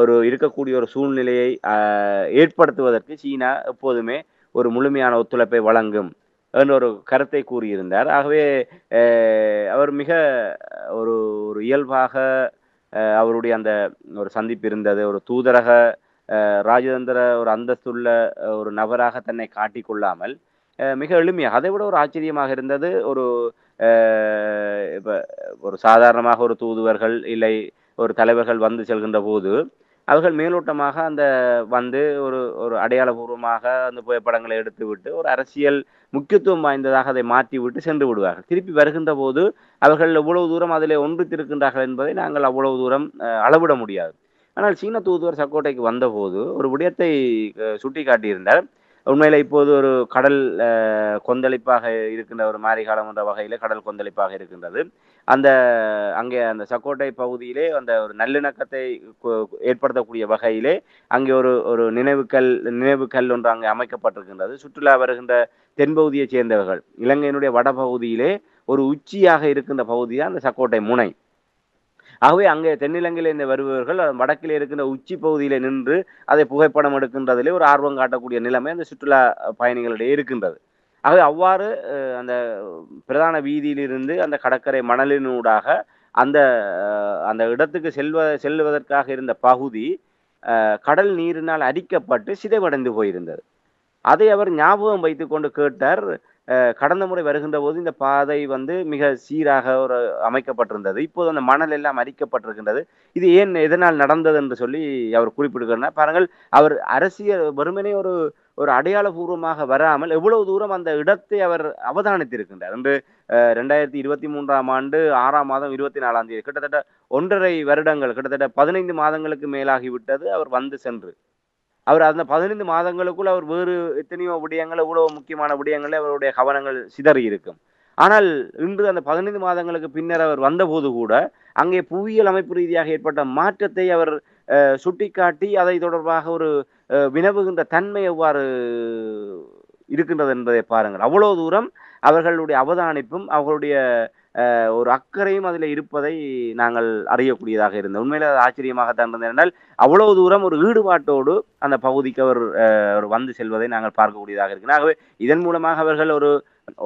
S2: ஒரு இருக்கக்கூடிய ஒரு சூழ்நிலையை ஏற்படுத்துவதற்கு சீனா எப்போதுமே ஒரு முழுமையான ஒத்துழைப்பை வழங்கும் என்ற ஒரு கருத்தை கூறியிருந்தார். ஆகவே அவர் மிக ஒரு ஒரு இயல்பாக அவருடைய அந்த ஒரு சந்திப்பு இருந்தது. ஒரு தூதரக ராஜதந்திர ஒரு அந்தஸ்துள்ள ஒரு நபராக தன்னை காட்டிக்கொள்ளாமல் மிக எளிமையாக, அதை விட ஒரு ஆச்சரியமாக இருந்தது. ஒரு இப்ப ஒரு சாதாரணமாக ஒரு தூதுவர்கள் இல்லை ஒரு தலைவர்கள் வந்து செல்கின்ற போது அவர்கள் மேலோட்டமாக அந்த வந்து ஒரு ஒரு அடையாளபூர்வமாக அந்த புகைப்படங்களை எடுத்து விட்டு ஒரு அரசியல் முக்கியத்துவம் வாய்ந்ததாக அதை மாற்றி விட்டு சென்று விடுவார்கள். திருப்பி வருகின்ற போது அவர்கள் எவ்வளவு தூரம் அதிலே ஒன்றித்திருக்கின்றார்கள் என்பதை நாங்கள் அவ்வளவு தூரம் அளவிட முடியாது. ஆனால் சீன தூதுவர் சக்கோட்டைக்கு வந்தபோது ஒரு விடயத்தை சுட்டி காட்டியிருந்தார். உண்மையில இப்போது ஒரு கடல் கொந்தளிப்பாக இருக்கின்ற ஒரு மாரிகாலம் என்ற வகையிலே கடல் கொந்தளிப்பாக இருக்கின்றது. அந்த அங்கே அந்த சக்கோட்டை பகுதியிலே அந்த ஒரு நல்லிணக்கத்தை ஏற்படுத்தக்கூடிய வகையிலே அங்கே ஒரு ஒரு நினைவுக்கல் ஒன்று அங்கே அமைக்கப்பட்டிருக்கின்றது. சுற்றுலா வருகின்ற தென்பகுதியைச் சேர்ந்தவர்கள் இலங்கையினுடைய வடபகுதியிலே ஒரு உச்சியாக இருக்கின்ற பகுதி தான் அந்த சக்கோட்டை முனை. ஆகவே அங்கே தென்னிலங்கையில இந்த வருபவர்கள் வடக்கில் இருக்கின்ற உச்சி பகுதியில நின்று அதை புகைப்படம் எடுக்கின்றதிலே ஒரு ஆர்வம் காட்டக்கூடிய நிலைமை அந்த சுற்றுலா பயணிகளிடையே இருக்கின்றது. ஆகவே அவ்வாறு அந்த பிரதான வீதியிலிருந்து அந்த கடற்கரை மணலினூடாக அந்த அந்த இடத்துக்கு செல்வதற்காக இருந்த பகுதி கடல் நீரினால் அரிக்கப்பட்டு சிதைவடைந்து போயிருந்தது. அதை அவர் ஞாபகம் வைத்து கொண்டு கேட்டார். கடந்த முறை வருகின்ற போது இந்த பாதை வந்து மிக சீராக ஒரு அமைக்கப்பட்டிருந்தது. இப்போது அந்த மணல் எல்லாம் அரிக்கப்பட்டிருக்கின்றது. இது ஏன் எதனால் நடந்தது என்று சொல்லி அவர் குறிப்பிடுகிறார். பாருங்கள், அவர் அரசியல் வெறுமனே ஒரு ஒரு அடையாளபூர்வமாக வராமல் எவ்வளவு தூரம் அந்த இடத்தை அவர் அவதானித்திருக்கின்றார் என்று 2023ஆம் ஆண்டு 6ஆம் மாதம் 24ஆம் தேதி கிட்டத்தட்ட 1.5 வருடங்கள், கிட்டத்தட்ட 15 மாதங்களுக்கு மேலாகிவிட்டது அவர் வந்து சென்று. அவர் அந்த 15 மாதங்களுக்குள் அவர் வேறு எத்தனையோ விடயங்கள், எவ்வளவு முக்கியமான விடயங்களே அவருடைய கவனங்கள் சிதறி இருக்கும். ஆனால் இன்று அந்த 15 மாதங்களுக்கு பின்னர் அவர் வந்தபோது கூட அங்கே புவியியல் அமைப்பு ரீதியாக ஏற்பட்ட மாற்றத்தை அவர் சுட்டிக்காட்டி அதை தொடர்பாக ஒரு வினவுகின்ற தன்மை எவ்வாறு இருக்கின்றது என்பதை பாருங்கள். அவ்வளவு தூரம் அவர்களுடைய அவதானிப்பும் அவர்களுடைய ஒரு அக்கறையும் அதில் இருப்பதை நாங்கள் அறியக்கூடியதாக இருந்தது. உண்மையில அது ஆச்சரியமாகத்தான் இருந்தது. என்றால் அவ்வளவு தூரம் ஒரு ஈடுபாட்டோடு அந்த பகுதிக்கு அவர் வந்து செல்வதை நாங்கள் பார்க்கக்கூடியதாக இருக்கிறது. ஆகவே இதன் மூலமாக அவர்கள் ஒரு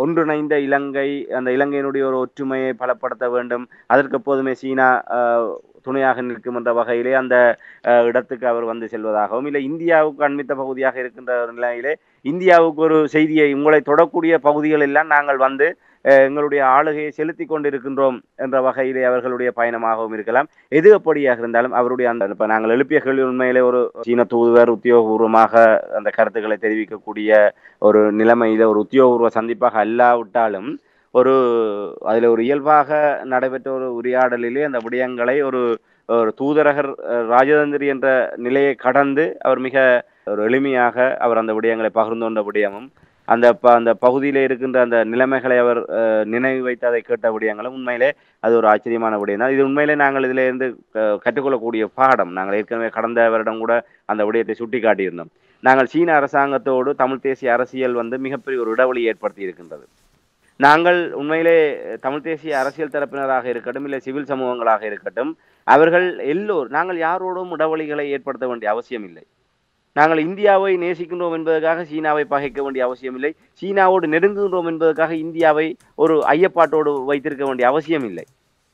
S2: ஒன்றிணைந்த இலங்கை, அந்த இலங்கையினுடைய ஒரு ஒற்றுமையை பலப்படுத்த வேண்டும், அதற்கு எப்போதுமே சீனா துணையாக நிற்கும் என்ற வகையிலே அந்த இடத்துக்கு அவர் வந்து செல்வதாகவும், இல்லை இந்தியாவுக்கு அண்மித்த பகுதியாக இருக்கின்ற நிலையிலே இந்தியாவுக்கு ஒரு செய்தியை உங்களை தொடக்கூடிய பகுதிகள் எல்லாம் நாங்கள் வந்து எங்களுடைய ஆளுகையை செலுத்தி கொண்டிருக்கின்றோம் என்ற வகையிலே அவர்களுடைய பயணமாகவும் இருக்கலாம். எது அப்படியாக இருந்தாலும் அவருடைய அந்த இப்ப நாங்கள் எழுப்பிய கேள்வி உண்மையிலே ஒரு சீன தூதுவர் உத்தியோகபூர்வமாக அந்த கருத்துக்களை தெரிவிக்கக்கூடிய ஒரு நிலைமையில ஒரு உத்தியோகபூர்வ சந்திப்பாக அல்லாவிட்டாலும் ஒரு அதுல ஒரு இயல்பாக நடைபெற்ற ஒரு உரையாடலிலே அந்த விடயங்களை ஒரு ஒரு தூதரகர் ராஜதந்திரி என்ற நிலையை கடந்து அவர் மிக ஒரு எளிமையாக அவர் அந்த விடயங்களை பகிர்ந்து கொண்ட விடயமும் அந்த அந்த பகுதியிலே இருக்கின்ற அந்த நிலைமைகளை அவர் நினைவு வைத்து அதை கேட்ட விடயங்களும் உண்மையிலே அது ஒரு ஆச்சரியமான விடயம் தான். இது உண்மையிலே நாங்கள் இதில் இருந்து கற்றுக்கொள்ளக்கூடிய பாடம். நாங்கள் ஏற்கனவே கடந்த வருடம் கூட அந்த விடயத்தை சுட்டி காட்டியிருந்தோம். நாங்கள் சீன அரசாங்கத்தோடு தமிழ் தேசிய அரசியல் வந்து மிகப்பெரிய ஒரு இடைவெளி ஏற்படுத்தி இருக்கின்றது. நாங்கள் உண்மையிலே தமிழ் தேசிய அரசியல் தரப்பினராக இருக்கட்டும், இல்லை சிவில் சமூகங்களாக இருக்கட்டும், அவர்கள் நாங்கள் யாரோடும் இடைவெளிகளை ஏற்படுத்த வேண்டிய அவசியம் இல்லை. நாங்கள் இந்தியாவை நேசிக்கின்றோம் என்பதற்காக சீனாவை பகைக்க வேண்டிய அவசியம் இல்லை. சீனாவோடு நெருங்குகின்றோம் என்பதற்காக இந்தியாவை ஒரு ஐயப்பாட்டோடு வைத்திருக்க வேண்டிய அவசியம் இல்லை.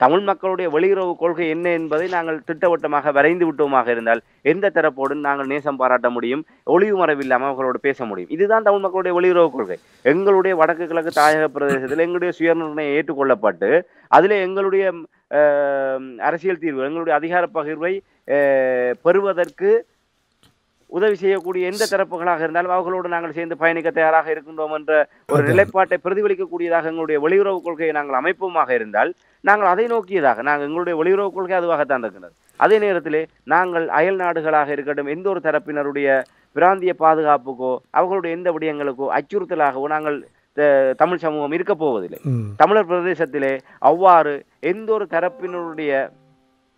S2: தமிழ் மக்களுடைய வெளியுறவு கொள்கை என்ன என்பதை நாங்கள் திட்டவட்டமாக வரைந்து விட்டோமாக இருந்தால் எந்த தரப்போடும் நாங்கள் நேசம் பாராட்ட முடியும், ஒளிவு மறைவில்லாமல் அவர்களோடு பேச முடியும். இதுதான் தமிழ் மக்களுடைய வெளியுறவு கொள்கை. எங்களுடைய வடக்கு கிழக்கு தாயக பிரதேசத்தில் எங்களுடைய சுயநிர்ணயம் ஏற்றுக்கொள்ளப்பட்டு அதில் எங்களுடைய அரசியல் தீர்வு, எங்களுடைய அதிகார பகிர்வை பெறுவதற்கு உதவி செய்யக்கூடிய எந்த தரப்புகளாக இருந்தாலும் அவர்களோடு நாங்கள் சேர்ந்து பயணிக்க தயாராக இருக்கின்றோம் என்ற ஒரு நிலைப்பாட்டை பிரதிபலிக்கக்கூடியதாக எங்களுடைய வெளியுறவு கொள்கையை நாங்கள் அமைப்புமாக இருந்தால் நாங்கள் அதை நோக்கியதாக எங்களுடைய வெளியுறவு கொள்கை அதுவாகத்தான் இருக்கின்றது. அதே நேரத்திலே நாங்கள் அயல் நாடுகளாக இருக்கட்டும் எந்த ஒரு தரப்பினருடைய பிராந்திய பாதுகாப்புக்கோ அவர்களுடைய எந்த விடயங்களுக்கோ அச்சுறுத்தலாகவோ நாங்கள் தமிழ் சமூகம் இருக்க போவதில்லை. தமிழர் பிரதேசத்திலே அவ்வாறு எந்த ஒரு தரப்பினருடைய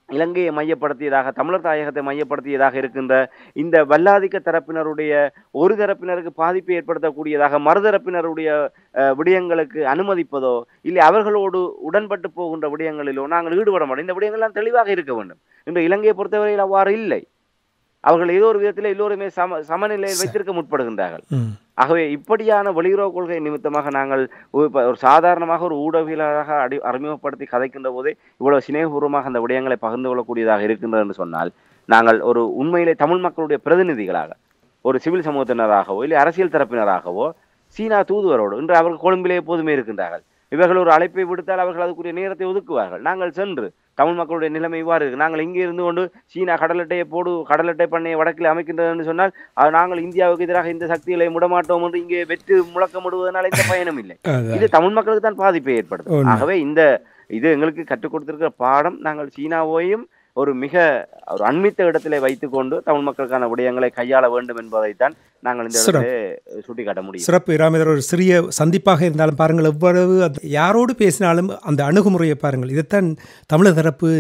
S2: இலங்கையை மையப்படுத்தியதாக தமிழர் தாயகத்தை மையப்படுத்தியதாக இருக்கின்ற இந்த வல்லாதிக்க தரப்பினருடைய ஒரு தரப்பினருக்கு பாதிப்பை ஏற்படுத்தக்கூடியதாக மறுதரப்பினருடைய விடயங்களுக்கு அனுமதிப்பதோ இல்லை அவர்களோடு உடன்பட்டு போகின்ற விடயங்களிலோ நாங்கள் ஈடுபட மாட்டோம். இந்த விடயங்கள்லாம் தெளிவாக இருக்க வேண்டும். இன்று இலங்கையை பொறுத்தவரையில் அவ்வாறு இல்லை. அவர்கள் ஏதோ ஒரு விதத்தில் எல்லோருமே சமநிலையில் வைத்திருக்க முற்படுகின்றார்கள். ஆகவே இப்படியான வெளியுறவு கொள்கை நிமித்தமாக நாங்கள் ஒரு சாதாரணமாக ஒரு ஊடகவியலாளராக அறிமுகப்படுத்தி கதைக்கின்ற போதே இவ்வளவு சிநேகபூர்வமாக அந்த விடயங்களை பகிர்ந்து கொள்ளக்கூடியதாக இருக்கின்றது என்று சொன்னால் நாங்கள் ஒரு உண்மையிலே தமிழ் மக்களுடைய பிரதிநிதிகளாக ஒரு சிவில் சமூகத்தினராகவோ இல்லை அரசியல் தரப்பினராகவோ சீனா தூதுவரோடு இன்று அவர்கள் கொழும்பிலே எப்போதுமே இருக்கின்றார்கள். இவர்கள் ஒரு அழைப்பை விடுத்தால் அவர்கள் அதுக்குரிய நேரத்தை ஒதுக்குவார்கள். நாங்கள் சென்று தமிழ் மக்களுடைய நிலைமை இவ்வாறு இருக்கு, நாங்கள் இங்கே இருந்து கொண்டு சீனா கடலட்டை பண்ணையை வடக்கில் அமைக்கின்றது என்று சொன்னால் நாங்கள் இந்தியாவுக்கு எதிராக இந்த சக்திகளை முடமாட்டோம் என்று இங்கே வெற்று முழக்கமிடுவதனால் எந்த பயனும் இல்லை. இது தமிழ் மக்களுக்கு தான் பாதிப்பை ஏற்படுத்தும். ஆகவே இது எங்களுக்கு கற்றுக் கொடுத்திருக்கிற பாடம். நாங்கள் சீனாவையும் ஒரு அண்மித்த இடத்திலே வைத்துக்கொண்டு தமிழ் மக்களுக்கான விடயங்களை கையாள வேண்டும் என்பதைத்தான் நாங்கள் இந்த சுட்டிக்காட்ட முடியும்.
S1: சிறப்பு இராமேந்திரன். ஒரு சிறிய சந்திப்பாக இருந்தாலும் பாருங்கள், எவ்வளவு யாரோடு பேசினாலும் அந்த அணுகுமுறையை பாருங்கள். இதைத்தான் தமிழர் தரப்பு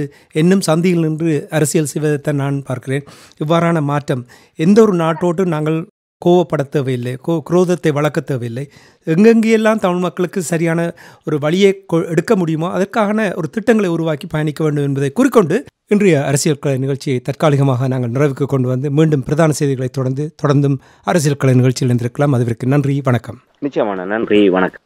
S1: என்னும் சந்தியில் நின்று அரசியல் செய்வதைத்தான் நான் பார்க்கிறேன். இவ்வாறான மாற்றம் எந்த ஒரு நாட்டோடு நாங்கள் கோவப்பட தேவையில்லை, குரோதத்தை வளர்க்க தேவையில்லை. எங்கெங்கெல்லாம் தமிழ் மக்களுக்கு சரியான ஒரு வழியை எடுக்க முடியுமோ அதற்கான ஒரு திட்டங்களை உருவாக்கி பயணிக்க வேண்டும் என்பதை குறிக்கொண்டு இன்றைய அரசியல் கலை நிகழ்ச்சியை தற்காலிகமாக நாங்கள் நிறைவுக்கு கொண்டு வந்து மீண்டும் பிரதான செய்திகளை தொடர்ந்தும் அரசியல் கலை நிகழ்ச்சியில் இருந்திருக்கலாம். அதுவிற்கு நன்றி, வணக்கம்.
S2: நிச்சயமான நன்றி, வணக்கம்.